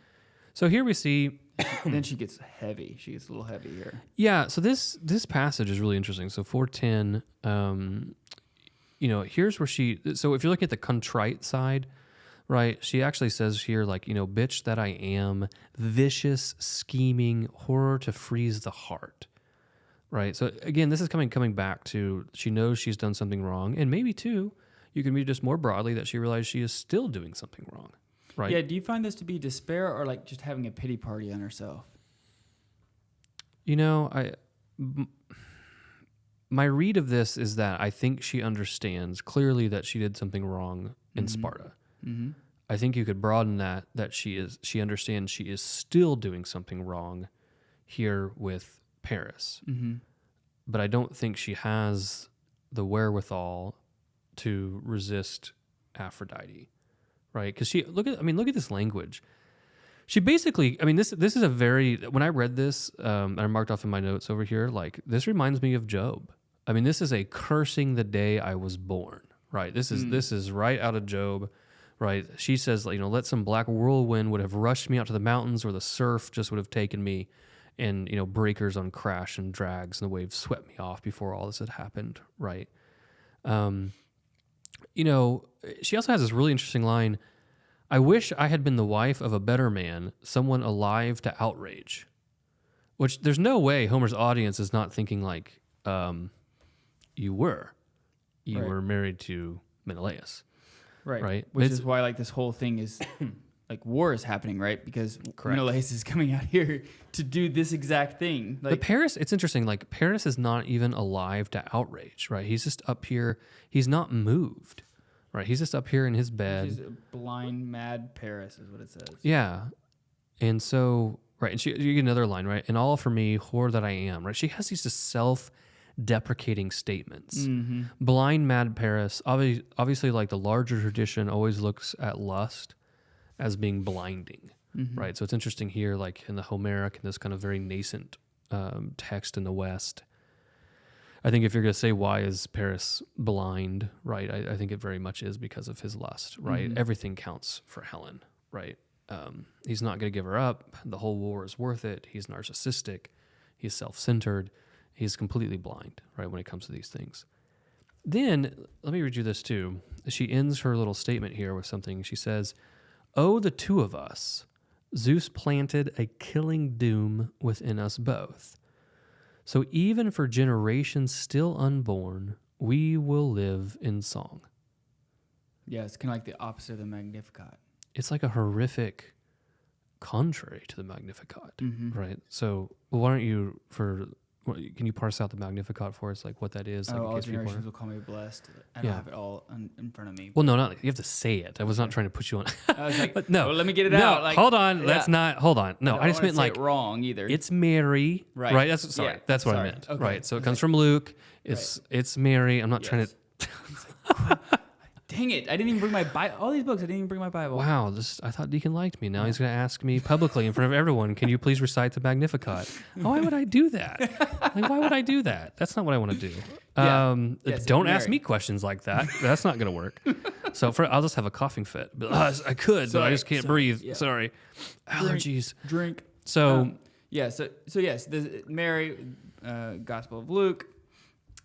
So here we see, and then she gets heavy. She gets a little heavy here. Yeah. So this passage is really interesting. So 4:10, here's where so if you're looking at the contrite side, right, she actually says here, bitch that I am, vicious, scheming, horror to freeze the heart. Right. So again, this is coming back to, she knows she's done something wrong, and maybe too, you can read just more broadly that she realized she is still doing something wrong. Right. Yeah. Do you find this to be despair or just having a pity party on herself? My read of this is that I think she understands clearly that she did something wrong in Sparta. Mm-hmm. I think you could broaden that she understands she is still doing something wrong here with Paris. Mm-hmm. But I don't think she has the wherewithal to resist Aphrodite, right? Because look at this language. She basically, this is a very, when I read this, I marked off in my notes over here, this reminds me of Job. This is a cursing the day I was born, right? This is right out of Job, right? She says, let some black whirlwind would have rushed me out to the mountains, or the surf just would have taken me, and breakers on crash and drags, and the waves swept me off before all this had happened, right? She also has this really interesting line. I wish I had been the wife of a better man, someone alive to outrage. Which there's no way Homer's audience is not thinking like, you were married to Menelaus. Right. Which is why this whole thing is war is happening, right? Because Menelaus is coming out here to do this exact thing. But Paris, it's interesting, Paris is not even alive to outrage, right? He's just up here, he's not moved. Right, he's just up here in his bed. She's a blind, mad Paris is what it says. Yeah, and so and you get another line, right? And all for me, whore that I am, right? She has these just self-deprecating statements. Mm-hmm. Blind, mad Paris. Obviously, the larger tradition always looks at lust as being blinding, right? So it's interesting here, in the Homeric, in this kind of very nascent text in the West. I think if you're going to say why is Paris blind, right, I think it very much is because of his lust, right? Mm-hmm. Everything counts for Helen, right? He's not going to give her up. The whole war is worth it. He's narcissistic. He's self-centered. He's completely blind, right, when it comes to these things. Then, let me read you this too. She ends her little statement here with something. She says, "Oh, the two of us. Zeus planted a killing doom within us both. So even for generations still unborn, we will live in song." Yeah, it's kind of like the opposite of the Magnificat. It's like a horrific contrary to the Magnificat, right? So why don't you, can you parse out the Magnificat for us, what that is? All generations will call me blessed. I don't have it all in front of me. Well, no, you have to say it. I was not trying to put you on. I was like, but no, well, let me get it out. Hold on. Yeah. Let's not, hold on. No, I just meant it wrong either. It's Mary, right? That's what I meant. Okay. Right. So it comes from Luke. It's Mary. I'm not trying to. Dang it. I didn't even bring my Bible. All these books, I didn't even bring my Bible. Wow. I thought Deacon liked me. Now he's going to ask me publicly in front of everyone, can you please recite the Magnificat? Why would I do that? Why would I do that? That's not what I want to do. Don't ask me questions like that. That's not going to work. So I'll just have a coughing fit. But, I could, but I just can't breathe. Yeah. Sorry. Allergies. Drink. So, yes, Mary, Gospel of Luke,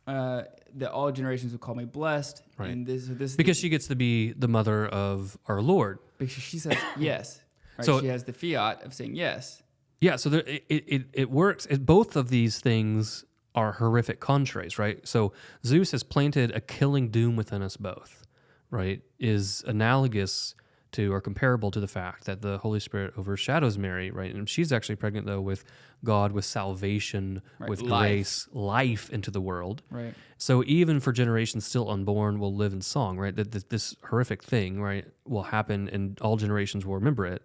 that all generations will call me blessed. Right. And this because she gets to be the mother of our Lord. Because she says yes. Right? So she has the fiat of saying yes. Yeah, so it works. Both of these things are horrific contraries, right? So Zeus has planted a killing doom within us both, right? Is analogous to or comparable to the fact that the Holy Spirit overshadows Mary, right? And she's actually pregnant, though, with God, with salvation, with grace, life into the world. Right. So even for generations still unborn will live in song, right? That this horrific thing, right, will happen and all generations will remember it.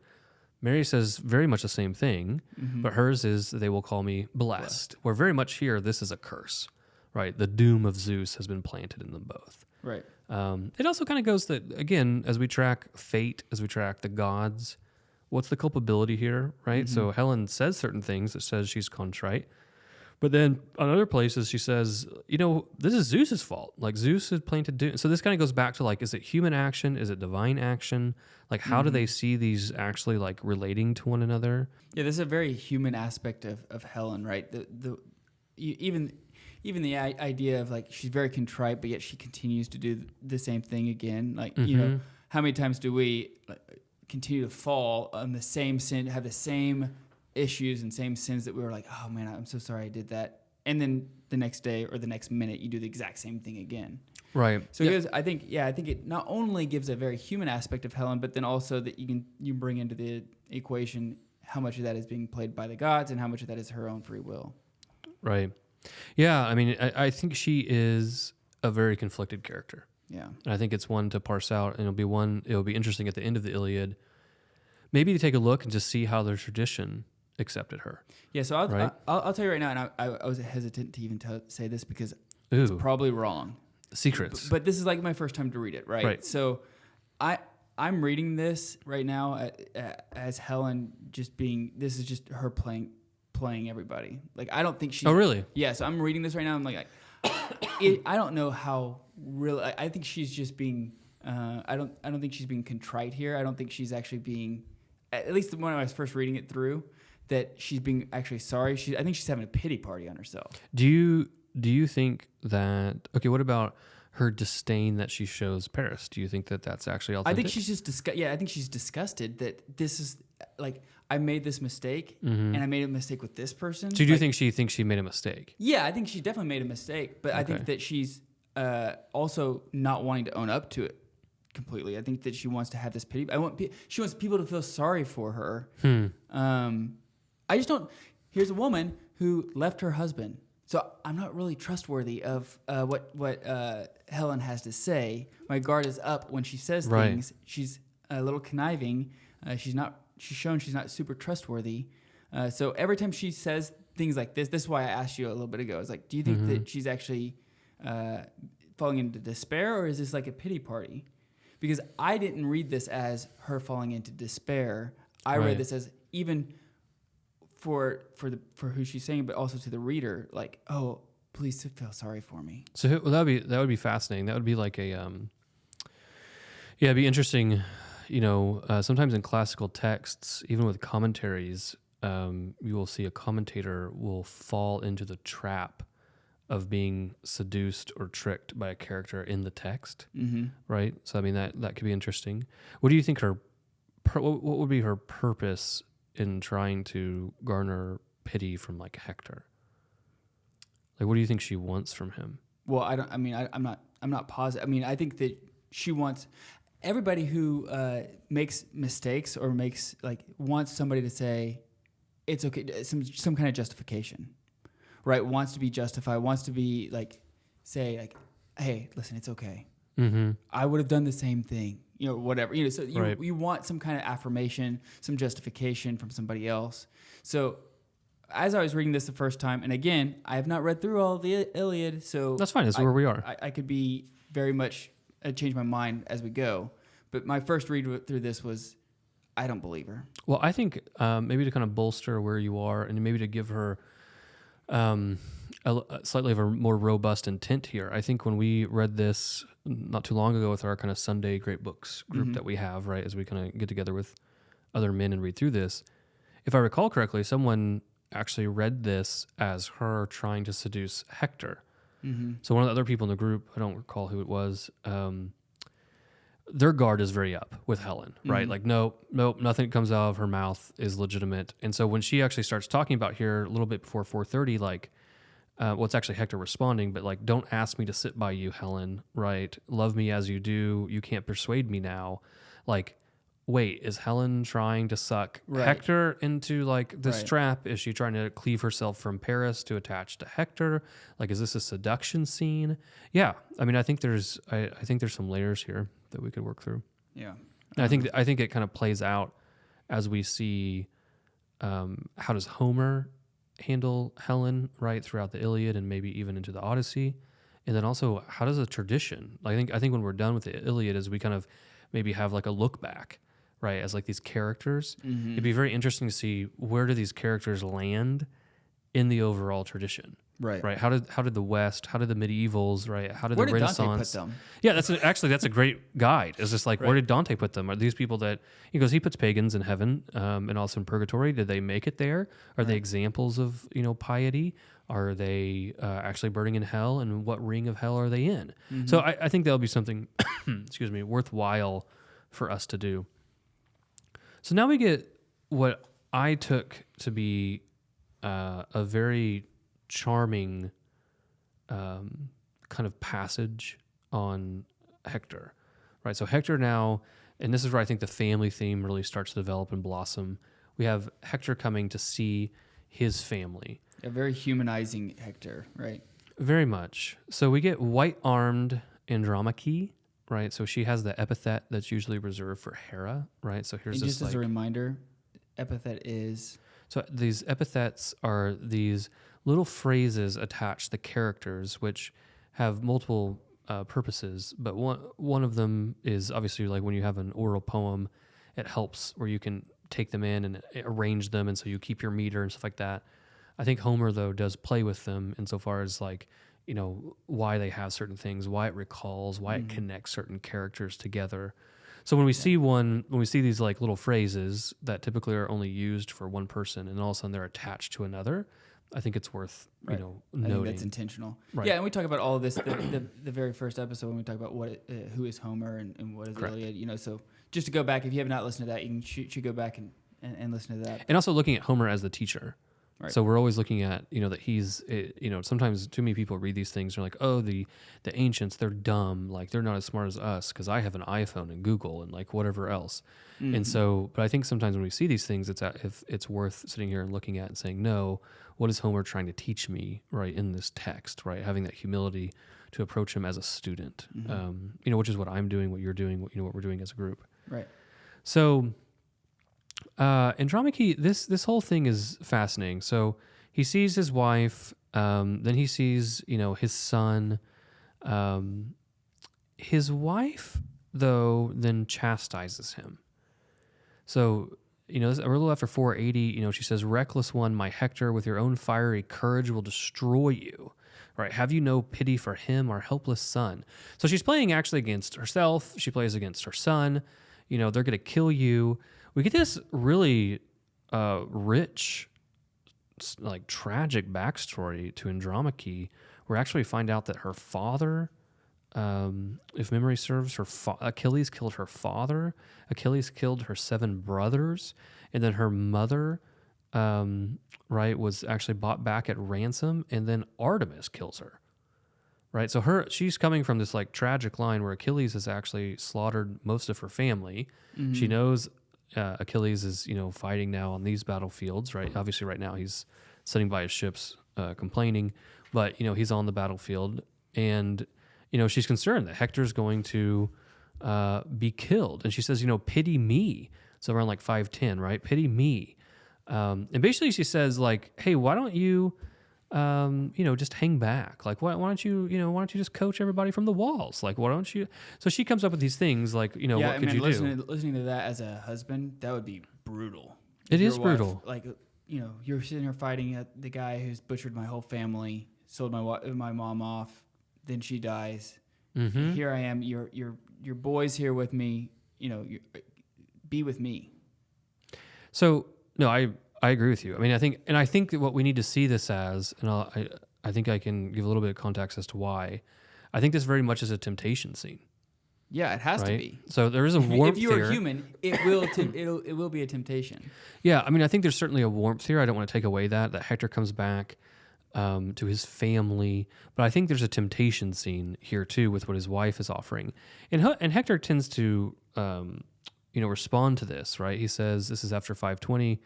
Mary says very much the same thing, but hers is, they will call me blessed. Where very much here, this is a curse, right? The doom of Zeus has been planted in them both. Right. It also kind of goes that, again, as we track fate, as we track the gods, what's the culpability here, right? So Helen says certain things that says she's contrite, but then on other places she says, this is Zeus's fault. Zeus has planted doom. So this kind of goes back to is it human action? Is it divine action? How do they see these actually relating to one another? Yeah, there's a very human aspect of Helen, right? Even the idea of she's very contrite, but yet she continues to do the same thing again. How many times do we continue to fall on the same sin, have the same issues and same sins that we were like, oh man, I'm so sorry I did that, and then the next day or the next minute you do the exact same thing again. Right. So I think it not only gives a very human aspect of Helen, but then also that you bring into the equation how much of that is being played by the gods and how much of that is her own free will. Right. Yeah, I mean, I think she is a very conflicted character. Yeah. And I think it's one to parse out, and it'll be interesting at the end of the Iliad, maybe to take a look and just see how their tradition accepted her. Yeah, so I'll tell you right now, and I was hesitant to even say this because it's probably wrong. Secrets. But this is my first time to read it, right? So I'm reading this right now as Helen this is just her playing everybody. I don't think she's... Oh, really? Yeah, so I'm reading this right now. I'm I don't know how real. I think she's just being. I don't think she's being contrite here. I don't think she's actually being. At least when I was first reading it through, that she's being actually sorry. I think she's having a pity party on herself. Do you think that? Okay, what about her disdain that she shows Paris? Do you think that that's actually authentic? I think she's just I think she's disgusted that this is like I made this mistake and I made a mistake with this person. So do you think she thinks she made a mistake? Yeah, I think she definitely made a mistake, but I think that she's also not wanting to own up to it completely. I think that she wants to have this pity. She wants people to feel sorry for her. I just don't. Here's a woman who left her husband, so I'm not really trustworthy of what Helen has to say. My guard is up when she says things. She's a little conniving. She's shown she's not super trustworthy. So every time she says things like this is why I asked you a little bit ago. It's like, do you think that she's actually falling into despair, or is this like a pity party? Because I didn't read this as her falling into despair. I read this as even for who she's saying, but also to the reader, like, oh, please feel sorry for me. So that would be fascinating. That would be like a it'd be interesting. Sometimes in classical texts, even with commentaries, you will see a commentator will fall into the trap of being seduced or tricked by a character in the text, right? So I mean that could be interesting. What do you think what would be her purpose in trying to garner pity from like Hector? Like, what do you think she wants from him? Well, I'm not positive. I mean, I think that she wants everybody who makes mistakes or wants somebody to say it's okay, some kind of justification, right? Wants to be justified, wants to be say hey, listen, it's okay. I would have done the same thing, whatever. So you want some kind of affirmation, some justification from somebody else. So as I was reading this the first time, and again, I have not read through all of the Iliad, so that's fine. That's where we are. I could be very much change my mind as we go. But my first read through this was, I don't believe her. Well, I think maybe to kind of bolster where you are, and maybe to give her slightly of a more robust intent here. I think when we read this not too long ago with our kind of Sunday Great Books group that we have, right, as we kind of get together with other men and read through this, if I recall correctly, someone actually read this as her trying to seduce Hector. So one of the other people in the group, I don't recall who it was, their guard is very up with Helen, right? Like, nope, nothing comes out of her mouth is legitimate. And so when she actually starts talking about here a little bit before 4:30, it's actually Hector responding, but like, don't ask me to sit by you, Helen, right? Love me as you do. You can't persuade me now. Like, wait, is Helen trying to suck Hector into like this trap? Is she trying to cleave herself from Paris to attach to Hector? Like, is this a seduction scene? Yeah. I mean, I think there's some layers here that we could work through. Yeah. And I think it kind of plays out as we see how does Homer handle Helen, right, throughout the Iliad and maybe even into the Odyssey. And then also, how does a tradition, I think when we're done with the Iliad, is we kind of maybe have like a look back, right, as like these characters. It'd be very interesting to see where do these characters land in the overall tradition. Right. How did the West, how did the medievals, right? How did the Renaissance? Where did Dante put them? Yeah, that's a great guide. It's just like, where did Dante put them? Are these people that he puts pagans in heaven and also in purgatory? Did they make it there? Are they examples of piety? Are they actually burning in hell? And what ring of hell are they in? So I think that'll be something, excuse me, worthwhile for us to do. So now we get what I took to be a very charming kind of passage on Hector, right? So Hector now, and this is where I think the family theme really starts to develop and blossom. We have Hector coming to see his family. A very humanizing Hector, right? Very much. So we get white-armed Andromache, right? So she has the epithet that's usually reserved for Hera, right? So here's and just as a reminder, epithet is... So these epithets are these little phrases attached to characters which have multiple purposes, but one of them is obviously like when you have an oral poem, it helps where you can take them in and arrange them, and so you keep your meter and stuff like that. I think Homer, though, does play with them insofar as like why they have certain things, why it recalls, why it connects certain characters together. So when we see these like little phrases that typically are only used for one person, and all of a sudden they're attached to another, I think it's worth Right. noting. I think that's intentional. Right. Yeah, and we talk about all of this the very first episode when we talk about who is Homer and what is Correct. Iliad. So just to go back, if you have not listened to that, you should go back and listen to that. And also looking at Homer as the teacher. Right. So we're always looking at, that he's, sometimes too many people read these things and are like, oh, the ancients, they're dumb. Like, they're not as smart as us because I have an iPhone and Google and like whatever else. And so, but I think sometimes when we see these things, if it's worth sitting here and looking at and saying, no, what is Homer trying to teach me, right, in this text, right? Having that humility to approach him as a student, which is what I'm doing, what you're doing, what we're doing as a group. Right. So, Andromache, this whole thing is fascinating. So he sees his wife, then he sees, his son. His wife, though, then chastises him. So, a little after 480, she says, "Reckless one, my Hector, with your own fiery courage will destroy you. Right? Have you no pity for him, our helpless son?" So she's playing actually against herself. She plays against her son. They're going to kill you. We get this really rich, like tragic backstory to Andromache. We actually find out that her father, if memory serves, Achilles killed her father. Achilles killed her 7 brothers, and then her mother, was actually bought back at ransom, and then Artemis kills her. Right, so she's coming from this like tragic line where Achilles has actually slaughtered most of her family. She knows Achilles is fighting now on these battlefields. Right, obviously right now he's sitting by his ships complaining, but he's on the battlefield, and she's concerned that Hector's going to be killed, and she says, pity me. So around like 5:10, right? Pity me, and basically she says like, hey, why don't you? Just hang back. Like, why don't you just coach everybody from the walls? Like, why don't you? So she comes up with these things like, what could you do? Listening to that as a husband, that would be brutal. It is brutal. Like, you're sitting here fighting at the guy who's butchered my whole family, sold my mom off, then she dies. Here I am. Your boy's here with me. Be with me. So no, I agree with you. I mean, I think that what we need to see this as, and I think I can give a little bit of context as to why. I think this very much is a temptation scene. Yeah, it has to be. So there is a warmth. If you are here. human, it will be a temptation. Yeah, I mean, I think there's certainly a warmth here. I don't want to take away that Hector comes back to his family, but I think there's a temptation scene here too with what his wife is offering, and Hector tends to respond to this. Right? He says, "This is after 520."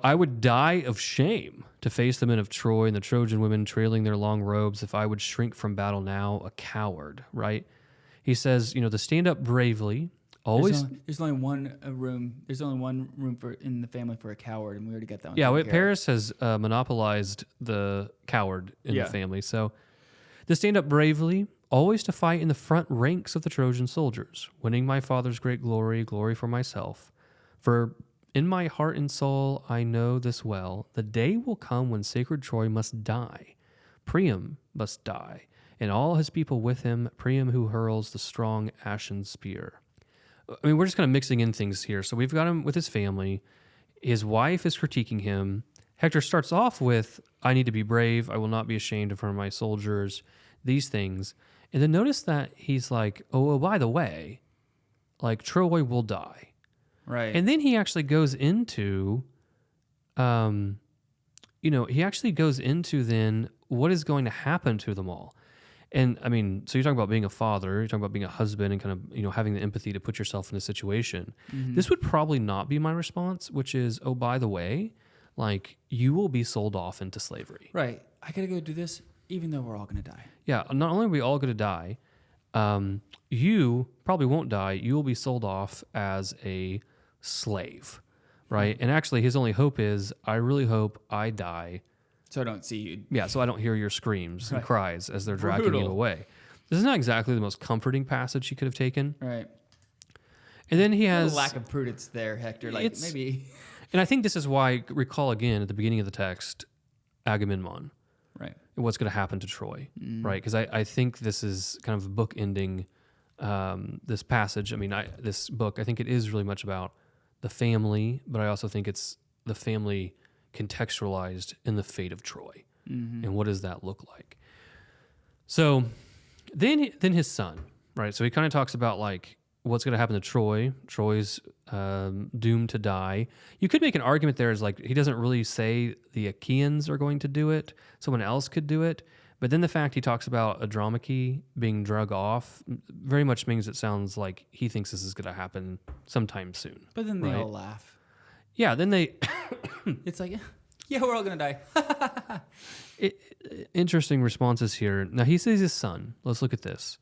I would die of shame to face the men of Troy and the Trojan women trailing their long robes if I would shrink from battle now, a coward, right? He says, to stand up bravely, always... There's only one room. There's only one room in the family for a coward, and we already got that one. Yeah, Paris has monopolized the coward in the family. So, to stand up bravely, always to fight in the front ranks of the Trojan soldiers, winning my father's great glory for myself. For... in my heart and soul, I know this well. The day will come when sacred Troy must die. Priam must die, and all his people with him, Priam who hurls the strong ashen spear. I mean, we're just kind of mixing in things here. So we've got him with his family. His wife is critiquing him. Hector starts off with, I need to be brave. I will not be ashamed in front of my soldiers. These things. And then notice that he's like, oh, by the way, like Troy will die. Right. And then he actually goes into, then what is going to happen to them all. And I mean, so you're talking about being a father, you're talking about being a husband and kind of, having the empathy to put yourself in a situation. This would probably not be my response, which is, oh, by the way, like you will be sold off into slavery. Right. I got to go do this, even though we're all going to die. Yeah. Not only are we all going to die, you probably won't die. You will be sold off as a slave, right? And actually his only hope is, I really hope I die so I don't see you. Yeah, so I don't hear your screams and cries as they're dragging you away. This is not exactly the most comforting passage he could have taken. Right. And then he has a lack of prudence there, Hector. Like maybe. And I think this is why, recall again at the beginning of the text, Agamemnon. Right. what's going to happen to Troy, right? Because I think this is kind of bookending this passage. I mean, this book, I think it is really much about the family, but I also think it's the family contextualized in the fate of Troy. And what does that look like? So then his son, right? So he kind of talks about like what's going to happen to Troy. Troy's doomed to die. You could make an argument there as like he doesn't really say the Achaeans are going to do it. Someone else could do it. But then the fact he talks about Andromache being drug off very much means it sounds like he thinks this is going to happen sometime soon. But then they all laugh. Yeah, then they... It's like, yeah, we're all going to die. Interesting responses here. Now, he sees his son. Let's look at this,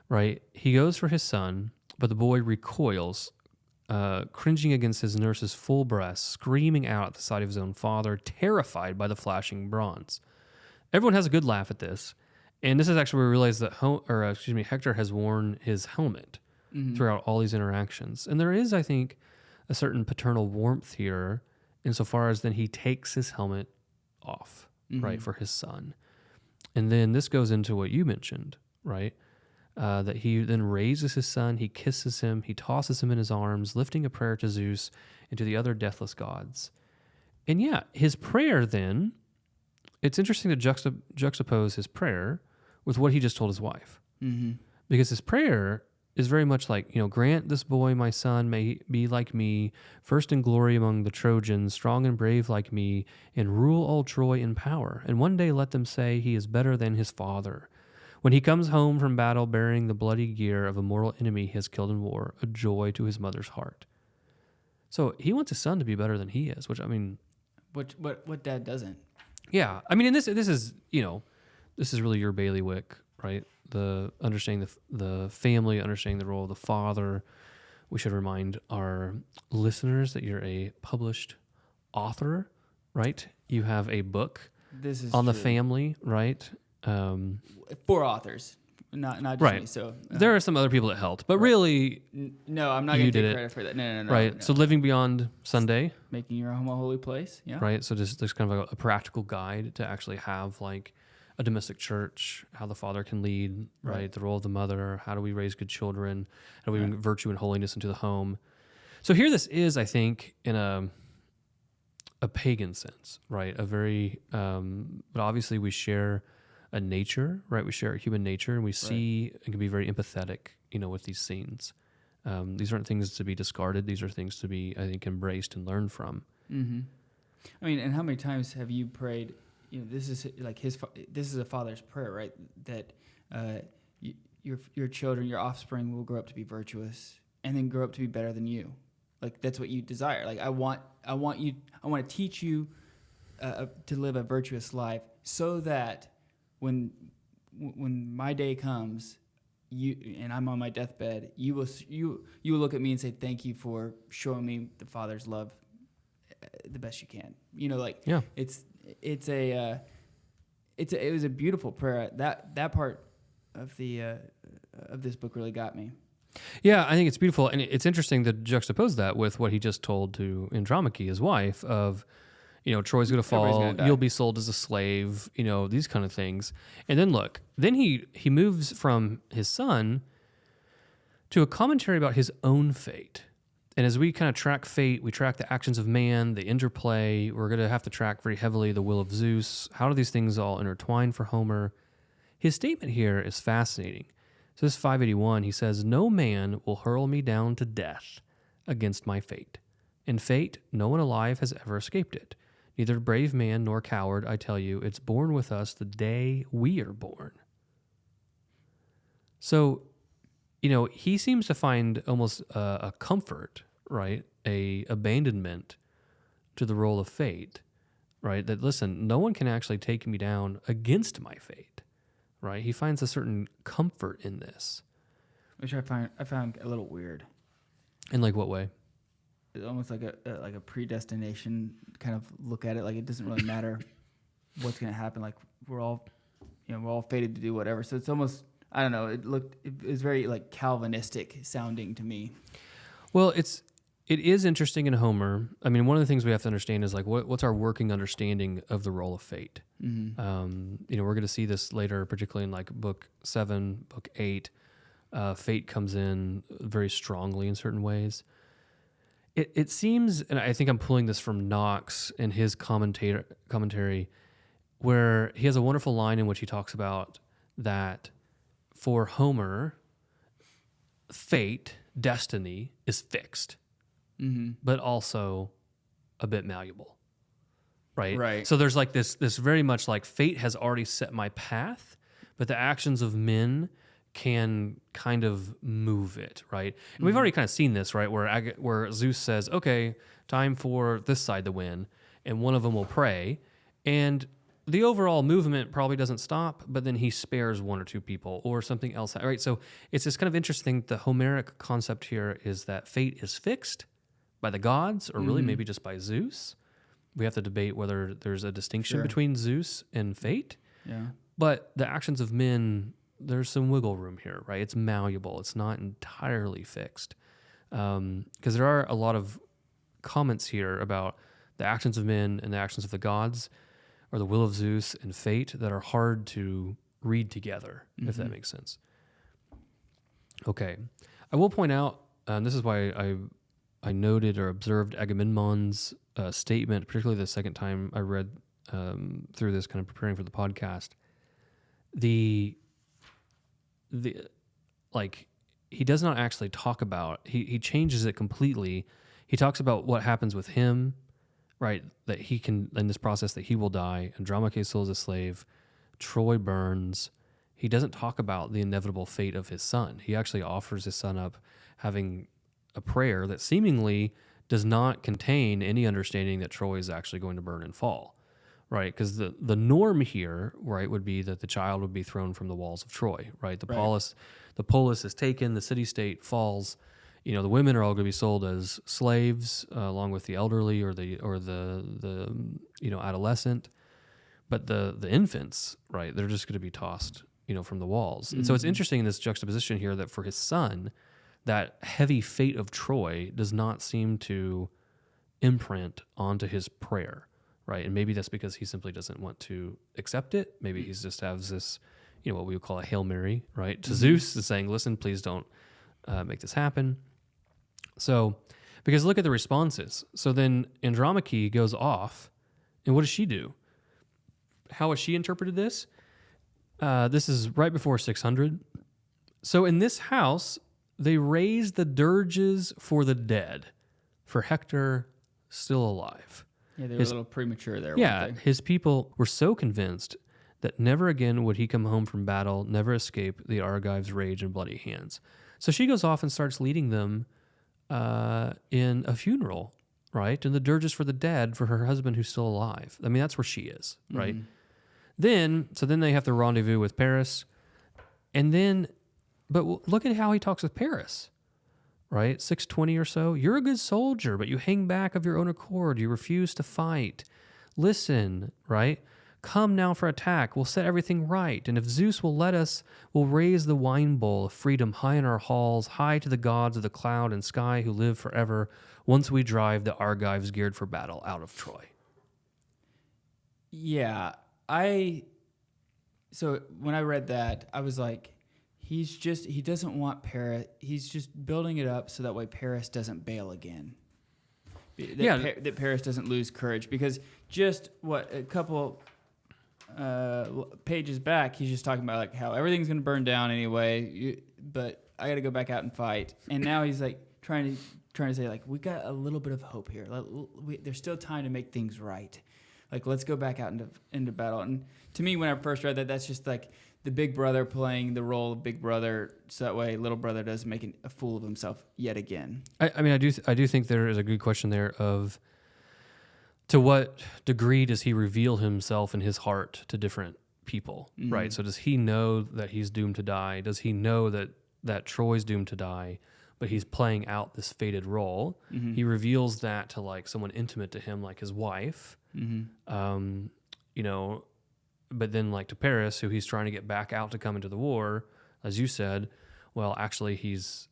right? He goes for his son, but the boy recoils, cringing against his nurse's full breast, screaming out at the sight of his own father, terrified by the flashing bronze. Everyone has a good laugh at this, and this is actually where we realize that Hector has worn his helmet throughout all these interactions. And there is, I think, a certain paternal warmth here insofar as then he takes his helmet off, right, for his son. And then this goes into what you mentioned, right, that he then raises his son, he kisses him, he tosses him in his arms, lifting a prayer to Zeus and to the other deathless gods. And yeah, his prayer then, it's interesting to juxtapose his prayer with what he just told his wife. Because his prayer is very much like, grant this boy, my son, may he be like me, first in glory among the Trojans, strong and brave like me, and rule all Troy in power. And one day let them say he is better than his father. When he comes home from battle bearing the bloody gear of a mortal enemy he has killed in war, a joy to his mother's heart. So he wants his son to be better than he is, which, I mean... What dad doesn't? Yeah. I mean, and this is, this is really your bailiwick, right? The understanding the family, understanding the role of the father. We should remind our listeners that you're a published author, right? You have a book on the family, right? 4 authors, not just right. me. So there are some other people that helped, but really, no, I'm not going to take credit for that. No. Right. No. So living beyond Sunday, making your home a holy place. Yeah. Right. So there's kind of a practical guide to actually have like a domestic church, how the father can lead, right? The role of the mother, how do we raise good children, how do we bring virtue and holiness into the home. So here this is, I think, in a pagan sense, right? A very, but obviously we share a nature, right? We share a human nature, and we see and can be very empathetic, with these scenes. These aren't things to be discarded. These are things to be, I think, embraced and learned from. I mean, and how many times have you prayed? This is like this is a father's prayer, right? That your children, your offspring, will grow up to be virtuous, and then grow up to be better than you. Like that's what you desire. Like I want to teach you to live a virtuous life, so that when my day comes, and I'm on my deathbed, you will look at me and say, "Thank you for showing me the Father's love the best you can." It was a beautiful prayer. That part of this book really got me. Yeah, I think it's beautiful, and it's interesting to juxtapose that with what he just told to Andromache, his wife, of Troy's going to fall, you'll be sold as a slave, these kind of things. And then look, then he moves from his son to a commentary about his own fate. And as we kind of track fate, we track the actions of man, the interplay. We're going to have to track very heavily the will of Zeus. How do these things all intertwine for Homer? His statement here is fascinating. So this is 581. He says, "No man will hurl me down to death against my fate. In fate, no one alive has ever escaped it. Neither brave man nor coward, I tell you, it's born with us the day we are born." So, he seems to find almost a comfort, right? A abandonment to the role of fate, right? That, listen, no one can actually take me down against my fate, right? He finds a certain comfort in this. Which I found a little weird. In like what way? It's almost like a predestination kind of look at it. Like it doesn't really matter what's going to happen. Like we're all fated to do whatever. So it's almost, I don't know. It was very like Calvinistic sounding to me. Well, it's It is interesting in Homer. I mean, one of the things we have to understand is like what's our working understanding of the role of fate. Mm-hmm. We're going to see this later, particularly in like book 7, book 8. Fate comes in very strongly in certain ways. It seems, and I think I'm pulling this from Knox in his commentary, where he has a wonderful line in which he talks about that for Homer, fate, destiny is fixed, but also a bit malleable, right? Right. So there's like this very much like fate has already set my path, but the actions of men can kind of move it, right? And we've already kind of seen this, right? Where Zeus says, okay, time for this side to win, and one of them will pray, and the overall movement probably doesn't stop, but then he spares one or two people or something else, right? So it's just kind of interesting. The Homeric concept here is that fate is fixed by the gods, or really maybe just by Zeus. We have to debate whether there's a distinction between Zeus and fate. Yeah. But the actions of men, there's some wiggle room here, right? It's malleable. It's not entirely fixed. Because there are a lot of comments here about the actions of men and the actions of the gods, or the will of Zeus and fate, that are hard to read together, if that makes sense. Okay. I will point out, and this is why I noted or observed Agamemnon's statement, particularly the second time I read through this, kind of preparing for the podcast. The like, he does not actually talk about, he changes it completely. He talks about what happens with him, right? That he can, in this process, that he will die. Andromache still is a slave. Troy burns. He doesn't talk about the inevitable fate of his son. He actually offers his son up, having a prayer that seemingly does not contain any understanding that Troy is actually going to burn and fall, right? Because the norm here, right, would be that the child would be thrown from the walls of Troy, right? The polis is taken, the city-state falls. You know, the women are all going to be sold as slaves, along with the elderly or the adolescent. But the infants, right, they're just going to be tossed, from the walls. And so it's interesting in this juxtaposition here that for his son, that heavy fate of Troy does not seem to imprint onto his prayer, right? And maybe that's because he simply doesn't want to accept it. Maybe he's just has this, what we would call a Hail Mary, right? To Zeus is saying, listen, please don't make this happen. So, because look at the responses. So then Andromache goes off, and what does she do? How has she interpreted this? This is right before 600. So in this house, they raised the dirges for the dead, for Hector still alive. Yeah, they were a little premature there. Yeah, weren't they? his people were so convinced that never again would he come home from battle, never escape the Argives' rage and bloody hands. So she goes off and starts leading them in a funeral, right? And the dirges for the dead for her husband who's still alive. I mean, that's where she is, right? Then they have to rendezvous with Paris. And then, but look at how he talks with Paris, right? 620 or so. You're a good soldier, but you hang back of your own accord. You refuse to fight. Listen, right? Come now for attack. We'll set everything right. And if Zeus will let us, we'll raise the wine bowl of freedom high in our halls, high to the gods of the cloud and sky who live forever, once we drive the Argives geared for battle out of Troy. Yeah. So when I read that, I was like, he doesn't want Paris. He's just building it up so that way Paris doesn't bail again. That Paris doesn't lose courage, because just a couple pages back, he's just talking about like how everything's going to burn down anyway, but I got to go back out and fight. And now he's like trying to say like, we got a little bit of hope here. There's still time to make things right. Like, let's go back out into battle. And to me, when I first read that, that's just like the big brother playing the role of big brother, so that way little brother doesn't make a fool of himself yet again. I do think there is a good question there of, to what degree does he reveal himself in his heart to different people, right? So does he know that he's doomed to die? Does he know that Troy's doomed to die, but he's playing out this fated role? He reveals that to like someone intimate to him, like his wife, but then like to Paris, who he's trying to get back out to come into the war, as you said, well, actually he's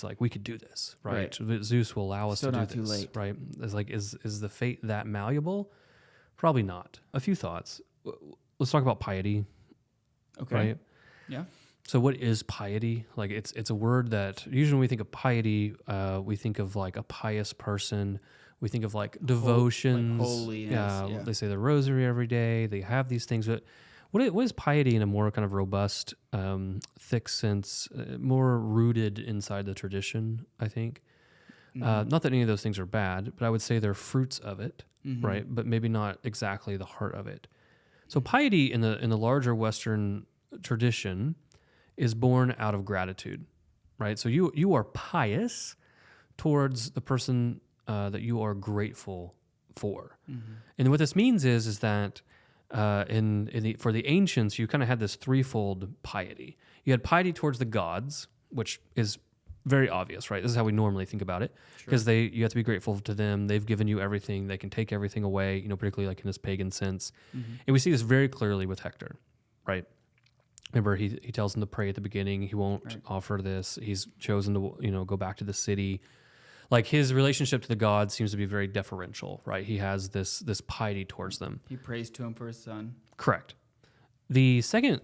like, we could do this, right? Right. But Zeus will allow us Still to do not too this, late. right? It's like, is the fate that malleable? Probably not. A few thoughts. Let's talk about piety, Okay. right? Yeah. So what is piety? Like it's a word that usually when we think of piety, we think of like a pious person. We think of like devotions. holiness, yeah. They say the rosary every day. They have these things. But what is piety in a more kind of robust, thick sense, more rooted inside the tradition, I think? Not that any of those things are bad, but I would say they're fruits of it, right? But maybe not exactly the heart of it. So piety in the larger Western tradition is born out of gratitude, right? So you are pious towards the person that you are grateful for, and what this means is that for the ancients, you kind of had this threefold piety. You had piety towards the gods, which is very obvious, right? This is how we normally think about it, because you have to be grateful to them. They've given you everything. They can take everything away, particularly like in this pagan sense. And we see this very clearly with Hector, right? Remember, he tells him to pray at the beginning. He won't offer this. He's chosen to go back to the city. Like his relationship to the gods seems to be very deferential, right? He has this piety towards them. He prays to him for his son. Correct. The second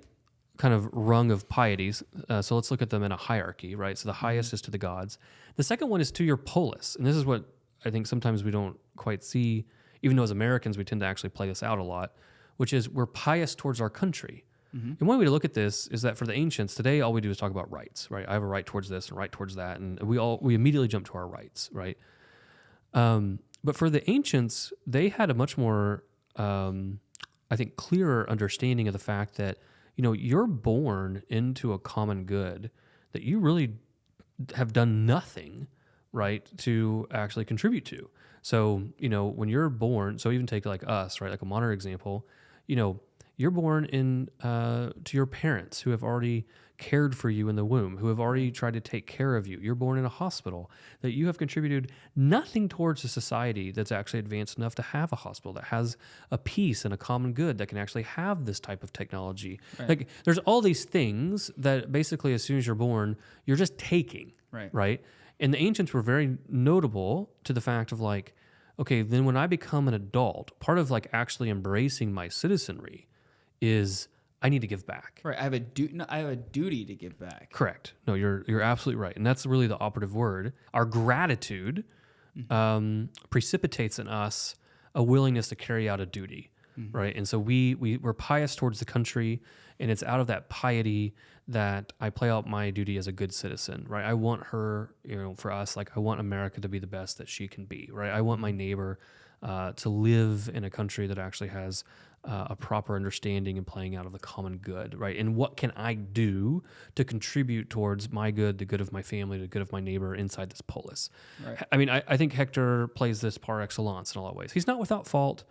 kind of rung of pieties, so let's look at them in a hierarchy, right? So the highest is to the gods. The second one is to your polis, and this is what I think sometimes we don't quite see, even though as Americans we tend to actually play this out a lot, which is we're pious towards our country. And one way to look at this is that for the ancients, today all we do is talk about rights, right? I have a right towards this and a right towards that, and we immediately jump to our rights, right? But for the ancients, they had a much more, I think, clearer understanding of the fact that you're born into a common good that you really have done nothing, right, to actually contribute to. So when you're born, so even take like us, right, like a modern example, you're born to your parents who have already cared for you in the womb, who have already tried to take care of you. You're born in a hospital, that you have contributed nothing towards a society that's actually advanced enough to have a hospital, that has a peace and a common good, that can actually have this type of technology. Right. Like there's all these things that basically as soon as you're born, you're just taking, right? And the ancients were very notable to the fact of like, okay, then when I become an adult, part of like actually embracing my citizenry is I need to give back. Right. I have a duty to give back. Correct. No, you're absolutely right. And that's really the operative word. Our gratitude precipitates in us a willingness to carry out a duty, right? And so we're pious towards the country, and it's out of that piety that I play out my duty as a good citizen, right? I want her, for us, like I want America to be the best that she can be, right? I want my neighbor to live in a country that actually has a proper understanding and playing out of the common good, right? And what can I do to contribute towards my good, the good of my family, the good of my neighbor inside this polis? Right. I mean, I think Hector plays this par excellence in a lot of ways. He's not without fault.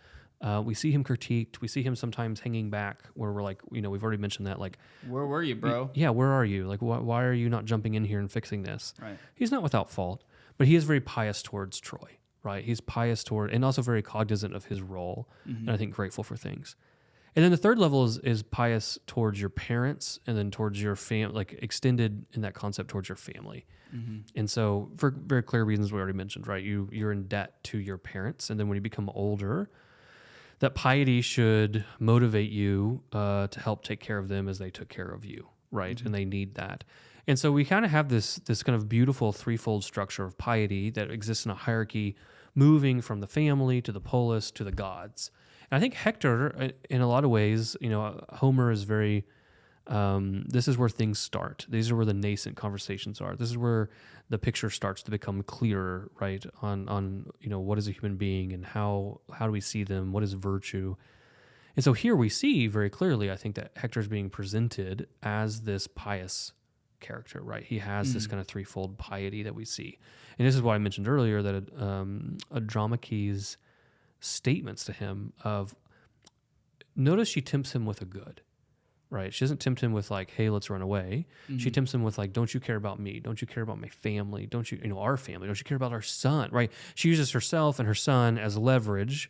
We see him critiqued. We see him sometimes hanging back where we're like, we've already mentioned that, like, where were you, bro? Yeah, where are you? Like, why are you not jumping in here and fixing this? Right. He's not without fault, but he is very pious towards Troy. Right, he's pious toward, and also very cognizant of his role, and I think grateful for things. And then the third level is pious towards your parents, and then towards your family, like extended in that concept towards your family. And so, for very clear reasons we already mentioned, right? You're in debt to your parents, and then when you become older, that piety should motivate you to help take care of them as they took care of you, right? And they need that. And so we kind of have this kind of beautiful threefold structure of piety that exists in a hierarchy, moving from the family to the polis to the gods. And I think Hector, in a lot of ways, Homer is very, this is where things start. These are where the nascent conversations are. This is where the picture starts to become clearer, right, on what is a human being and how do we see them, what is virtue. And so here we see very clearly, I think, that Hector is being presented as this pious character, right? He has this kind of threefold piety that we see. And this is why I mentioned earlier that Andromache's statements to him of, notice she tempts him with a good, right? She doesn't tempt him with like, hey, let's run away. She tempts him with like, don't you care about me? Don't you care about my family? Don't you, our family? Don't you care about our son, right? She uses herself and her son as leverage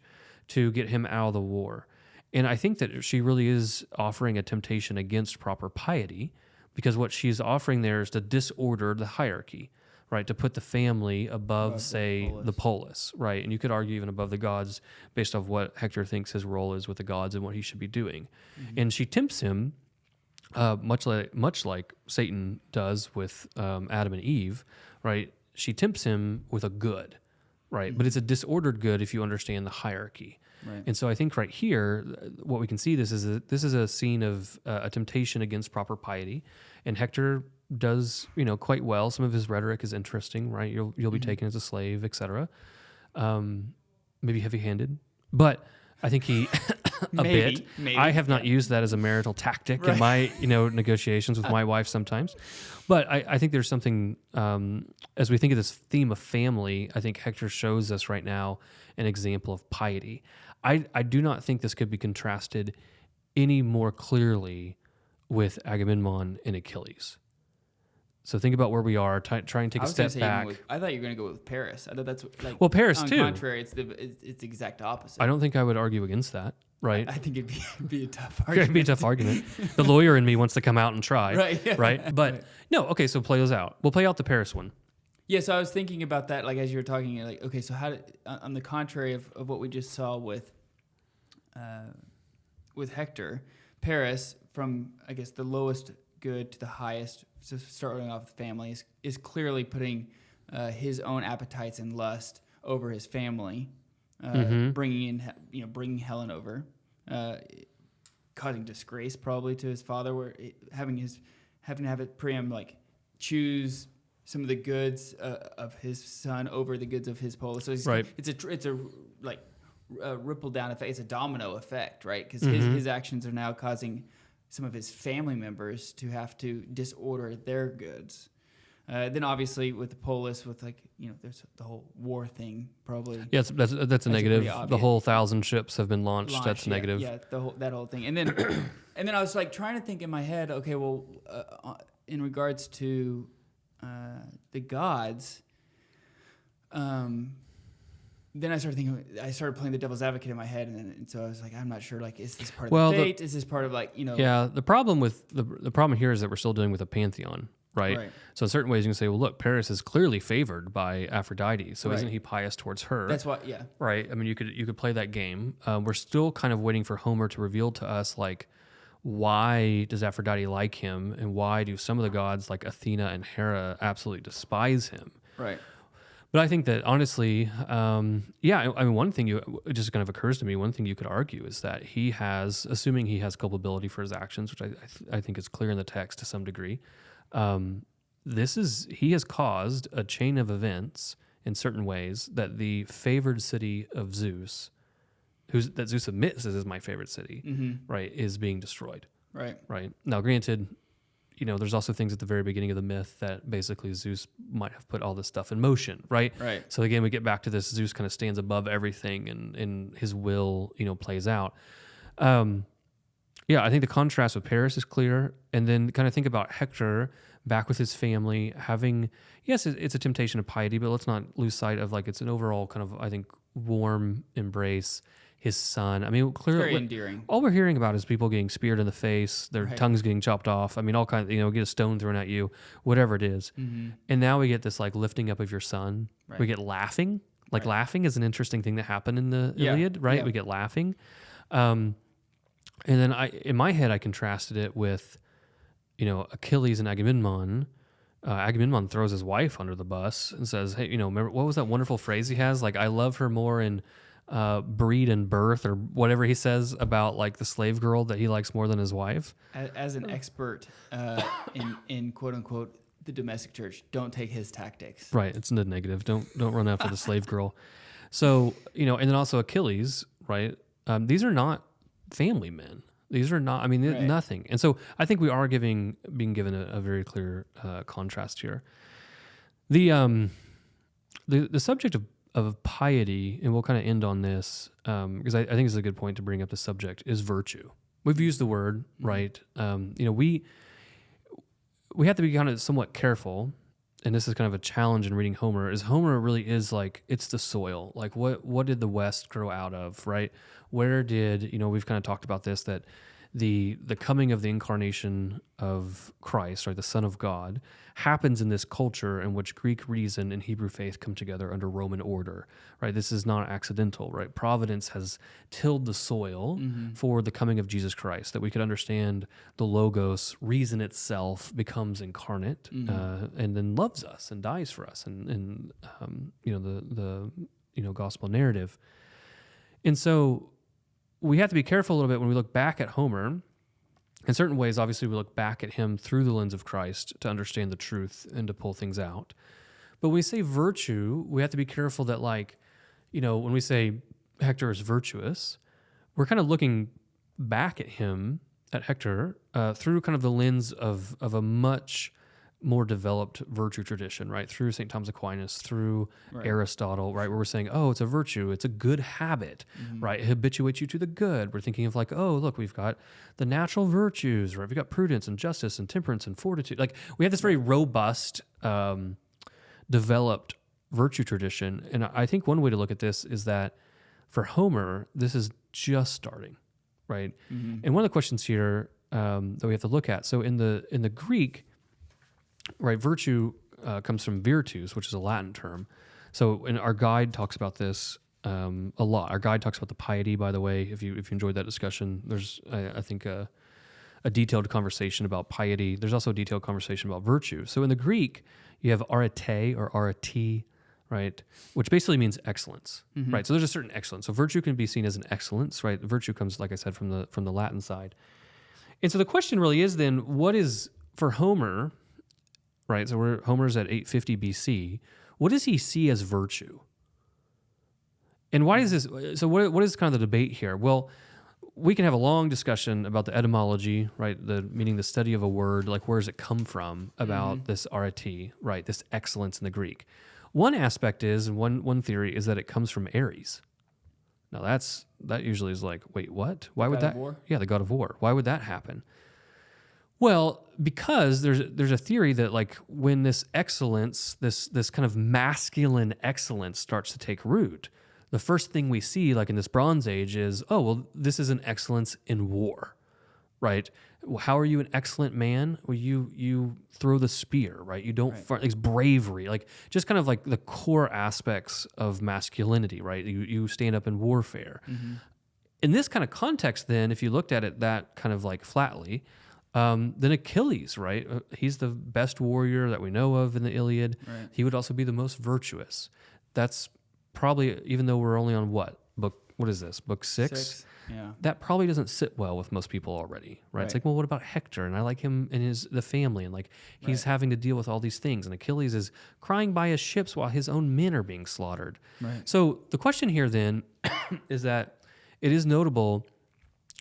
to get him out of the war. And I think that she really is offering a temptation against proper piety, because what she's offering there is to disorder the hierarchy, right? To put the family above, say, the polis, right? And you could argue even above the gods based off what Hector thinks his role is with the gods and what he should be doing. And she tempts him, much like Satan does with Adam and Eve, right? She tempts him with a good, right? But it's a disordered good if you understand the hierarchy. Right. And so I think right here, what we can see this is a scene of a temptation against proper piety, and Hector does quite well. Some of his rhetoric is interesting, right? You'll be taken as a slave, etc. Maybe heavy-handed, but I think he Maybe. I have not used that as a marital tactic in my negotiations with my wife sometimes, but I think there's something as we think of this theme of family. I think Hector shows us right now an example of piety. I do not think this could be contrasted any more clearly with Agamemnon and Achilles. So think about where we are, try and take a step back. I thought you were going to go with Paris. I thought that's like. Well, Paris on too. On the contrary, it's the exact opposite. I don't think I would argue against that, right? I think it'd be a tough argument. It'd be a tough argument. The lawyer in me wants to come out and try, right? Yeah. Right? But no, okay. So play those out. We'll play out the Paris one. Yeah. So I was thinking about that, like as you were talking, like okay, so on the contrary of what we just saw with Hector, Paris from I guess the lowest good to the highest. So starting off with family is clearly putting his own appetites and lust over his family, bringing Helen over, causing disgrace probably to his father, where having to have it Priam like choose some of the goods of his son over the goods of his polis. So it's a ripple down effect. It's a domino effect, right? Because his actions are now causing some of his family members to have to disorder their goods. Then obviously with the polis, with there's the whole war thing probably. Yeah, that's a negative. The whole 1,000 ships have been launched. That's negative. Yeah, that whole thing. And then and then I was like trying to think in my head, okay, well, in regards to the gods, then I started playing the devil's advocate in my head, and so I was like, I'm not sure, like, is this part of the fate? Is this part of Yeah, the problem with the problem here is that we're still dealing with a pantheon, right? So in certain ways you can say, well, look, Paris is clearly favored by Aphrodite, so isn't he pious towards her? That's what, yeah. Right. I mean, you could play that game. We're still kind of waiting for Homer to reveal to us, like, why does Aphrodite like him, and why do some of the gods like Athena and Hera absolutely despise him? Right. But I think that honestly, I mean, one thing it just kind of occurs to me, one thing you could argue is that assuming he has culpability for his actions, which I think is clear in the text to some degree, he has caused a chain of events in certain ways that the favored city of Zeus, that Zeus admits is my favorite city, right, is being destroyed. Right. Now, granted, there's also things at the very beginning of the myth that basically Zeus might have put all this stuff in motion, right? So again, we get back to this, Zeus kind of stands above everything and his will, plays out. I think the contrast with Paris is clear. And then kind of think about Hector back with his family having, yes, it's a temptation of piety, but let's not lose sight of it's an overall kind of, I think, warm embrace. His son. I mean, clearly, very endearing. All we're hearing about is people getting speared in the face, their tongues getting chopped off. I mean, all kinds. Get a stone thrown at you, whatever it is. And now we get this lifting up of your son. Right. We get laughing. Laughing is an interesting thing that happened in the Iliad, right? Yeah. We get laughing, and then in my head, I contrasted it with, Achilles and Agamemnon. Agamemnon throws his wife under the bus and says, "Hey, remember what was that wonderful phrase he has? I love her more in." Breed and birth, or whatever he says about the slave girl that he likes more than his wife. As an expert in quote unquote the domestic church, don't take his tactics. Right, it's the negative. Don't run after the slave girl. So and then also Achilles, right? These are not family men. These are not. I mean, nothing. And so I think we are being given a very clear contrast here. The subject of piety, and we'll kind of end on this because I think it's a good point to bring up the subject, is virtue. We've used the word, right? We have to be kind of somewhat careful, and this is kind of a challenge in reading Homer, is Homer really is it's the soil. What did the West grow out of, right? Where did, we've kind of talked about this, that the coming of the incarnation of Christ, right, the Son of God, happens in this culture in which Greek reason and Hebrew faith come together under Roman order, right? This is not accidental, right? Providence has tilled the soil for the coming of Jesus Christ, that we could understand the Logos, reason itself, becomes incarnate and then loves us and dies for us, and the gospel narrative. And so we have to be careful a little bit when we look back at Homer. In certain ways, obviously, we look back at him through the lens of Christ to understand the truth and to pull things out. But when we say virtue, we have to be careful that, when we say Hector is virtuous, we're kind of looking back at him, at Hector, through kind of the lens of a much more developed virtue tradition, right? Through St. Thomas Aquinas, through Aristotle, right? Where we're saying, oh, it's a virtue, it's a good habit, right? It habituates you to the good. We're thinking of look, we've got the natural virtues, right? We've got prudence and justice and temperance and fortitude. Like, we have this very robust, developed virtue tradition. And I think one way to look at this is that for Homer, this is just starting, right? And one of the questions here that we have to look at, so in the Greek, right, virtue comes from virtus, which is a Latin term. So, and our guide talks about this a lot. Our guide talks about the piety, by the way. If you enjoyed that discussion, there's I think a detailed conversation about piety. There's also a detailed conversation about virtue. So in the Greek, you have arete or arete, right, which basically means excellence, right? So there's a certain excellence. So virtue can be seen as an excellence, right? Virtue comes, like I said, from the Latin side. And so the question really is then, what is for Homer? Right, so Homer's at 850 BC. What does he see as virtue? And why is this? So what is kind of the debate here? Well, we can have a long discussion about the etymology, right? Meaning the study of a word, like where does it come from about this arete, right? This excellence in the Greek. One aspect is, one theory is that it comes from Ares. Now that usually is like, wait, what? Why would that? Yeah, the god of war. Why would that happen? Well, because there's a theory that when this excellence, this kind of masculine excellence starts to take root, the first thing we see, like in this Bronze Age, is, oh, well, this is an excellence in war, right? Well, how are you an excellent man? Well, you throw the spear, right? You don't fight. It's bravery, just kind of like the core aspects of masculinity, right? You stand up in warfare. In this kind of context, then, if you looked at it that kind of flatly. Then Achilles, right? He's the best warrior that we know of in the Iliad. Right. He would also be the most virtuous. That's probably, even though we're only on what is this, book 6? Yeah. That probably doesn't sit well with most people already, right? It's like, well, what about Hector? And I like him and the family, and he's having to deal with all these things. And Achilles is crying by his ships while his own men are being slaughtered. Right. So the question here then is that it is notable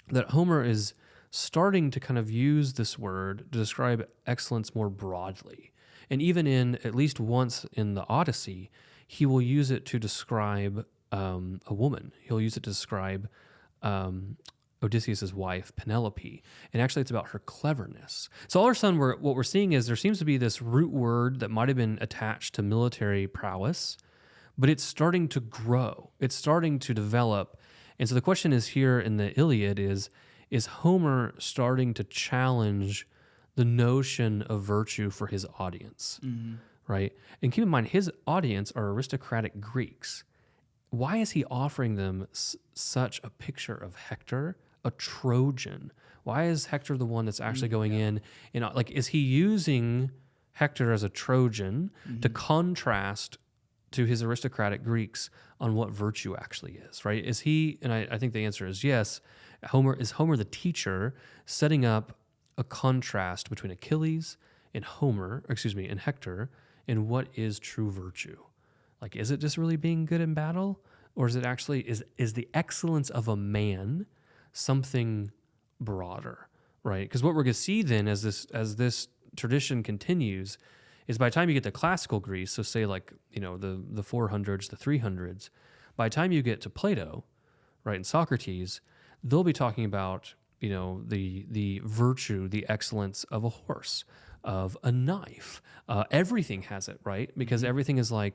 that Homer is starting to kind of use this word to describe excellence more broadly. And even at least once in the Odyssey, he will use it to describe a woman. He'll use it to describe Odysseus' wife, Penelope. And actually, it's about her cleverness. So all of a sudden, what we're seeing is there seems to be this root word that might have been attached to military prowess, but it's starting to grow. It's starting to develop. And so the question is here in the Iliad is Homer starting to challenge the notion of virtue for his audience, right? And keep in mind, his audience are aristocratic Greeks. Why is he offering them such a picture of Hector, a Trojan? Why is Hector the one that's actually going in? Is he using Hector as a Trojan to contrast to his aristocratic Greeks on what virtue actually is, right? Is he, and I think the answer is yes, is Homer the teacher setting up a contrast between Achilles and Hector, and what is true virtue? Is it just really being good in battle? Or is it actually, is the excellence of a man something broader, right? Because what we're going to see then as this tradition continues is by the time you get to classical Greece, so say the 400s, the 300s, by the time you get to Plato, right, and Socrates, they'll be talking about, the virtue, the excellence of a horse, of a knife. Everything has it, right? Because everything is we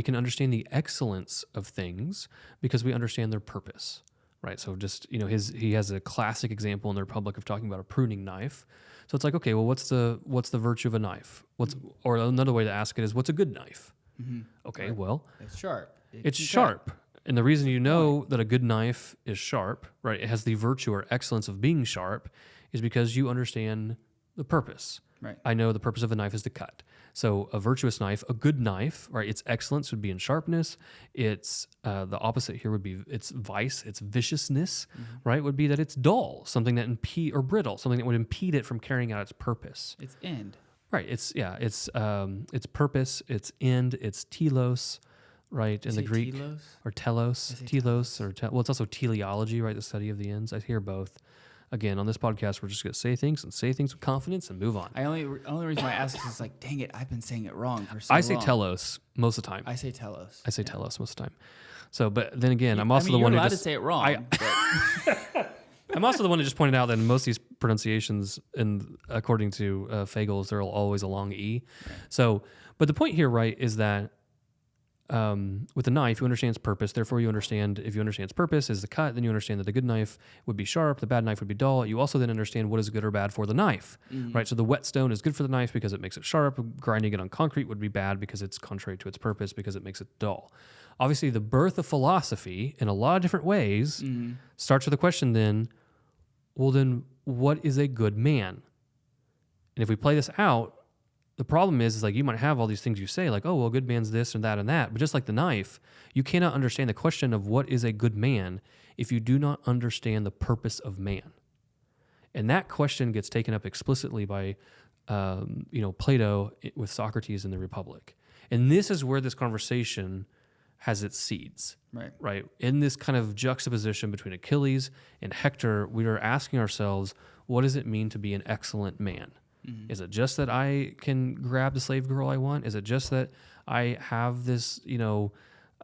can understand the excellence of things because we understand their purpose, right? So just, he has a classic example in the Republic of talking about a pruning knife. So it's like, okay, well, what's the virtue of a knife? Or another way to ask it is, what's a good knife? Mm-hmm. Okay, Right. well, It's sharp. it's sharp. And the reason you know that a good knife is sharp, right, it has the virtue or excellence of being sharp, is because you understand the purpose. Right. I know the purpose of a knife is to cut. So a virtuous knife, a good knife, right, its excellence would be in sharpness. It's the opposite here would be its vice, its viciousness, right, would be that it's dull, something that or brittle, something that would impede it from carrying out its purpose. Its end. Right. It's purpose, its end, its telos, right, in the Greek. Telos? Or telos, it's also teleology, right, the study of the ends. I hear both. Again, on this podcast, we're just going to say things with confidence and move on. Only reason why I ask is like, dang it, I've been saying it wrong for so long. I say telos most of the time. I say telos. I say telos most of the time. So, but then again, I'm also the one you're who allowed just to say it wrong. I'm also the one that just pointed out that in most of these pronunciations, and according to Fagles, they're always a long E. Right. So, but the point here, right, is that with the knife, you understand its purpose. Therefore, if you understand its purpose is the cut, then you understand that the good knife would be sharp, the bad knife would be dull. You also then understand what is good or bad for the knife, right? So the whetstone is good for the knife because it makes it sharp. Grinding it on concrete would be bad because it's contrary to its purpose because it makes it dull. Obviously, the birth of philosophy in a lot of different ways starts with the question then, well, then what is a good man? And if we play this out, the problem is like you might have all these things you say, like, oh, well, a good man's this and that and that. But just like the knife, you cannot understand the question of what is a good man if you do not understand the purpose of man. And that question gets taken up explicitly by, Plato with Socrates in the Republic. And this is where this conversation has its seeds. Right. In this kind of juxtaposition between Achilles and Hector, we are asking ourselves, what does it mean to be an excellent man? Is it just that I can grab the slave girl I want? Is it just that I have this, kind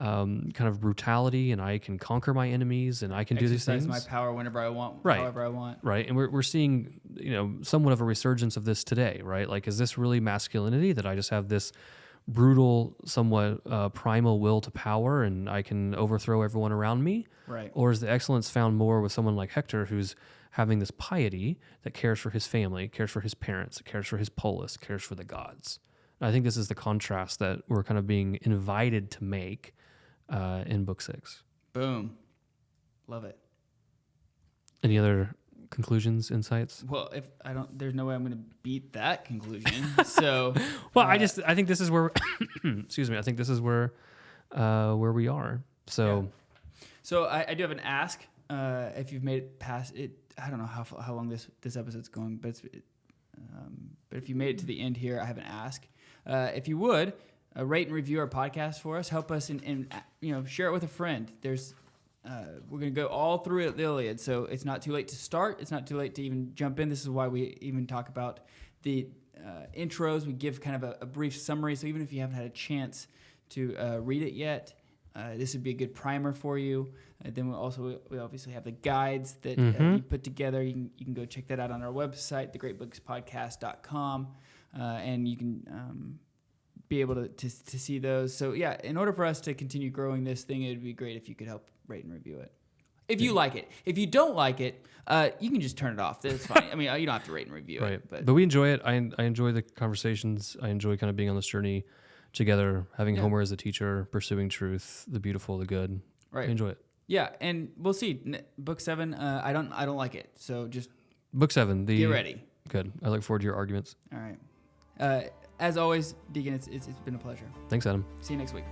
of brutality and I can conquer my enemies and I can do these things? My power whenever I want, right. however I want. Right. And we're seeing, somewhat of a resurgence of this today, right? Like, is this really masculinity that I just have this brutal, somewhat primal will to power and I can overthrow everyone around me? Right. Or is the excellence found more with someone like Hector who's having this piety that cares for his family, cares for his parents, cares for his polis, cares for the gods? And I think this is the contrast that we're kind of being invited to make in Book 6. Boom. Love it. Any other conclusions, insights? Well, there's no way I'm going to beat that conclusion. So, well, I think this is where, excuse me, I think this is where we are. So, yeah. So I do have an ask. If you've made it past it, I don't know how long this episode's going, but but if you made it to the end here, I have an ask. If you would rate and review our podcast for us, help us and share it with a friend. We're going to go all through the Iliad, so it's not too late to start. It's not too late to even jump in. This is why we even talk about the intros. We give kind of a brief summary, so even if you haven't had a chance to read it yet, this would be a good primer for you. Then we obviously have the guides that you put together. You can go check that out on our website, thegreatbookspodcast.com, and you can be able to see those. So yeah, in order for us to continue growing this thing, it would be great if you could help rate and review it. If you like it. If you don't like it, you can just turn it off. That's fine. I mean, you don't have to rate and review it. But we enjoy it. I enjoy the conversations. I enjoy kind of being on this journey together, having Homer as a teacher, pursuing truth, the beautiful, the good. Right. I enjoy it. Yeah, and we'll see. Book 7, I don't like it. So just Book 7. Get ready. Good. I look forward to your arguments. All right. As always, Deacon, it's been a pleasure. Thanks, Adam. See you next week.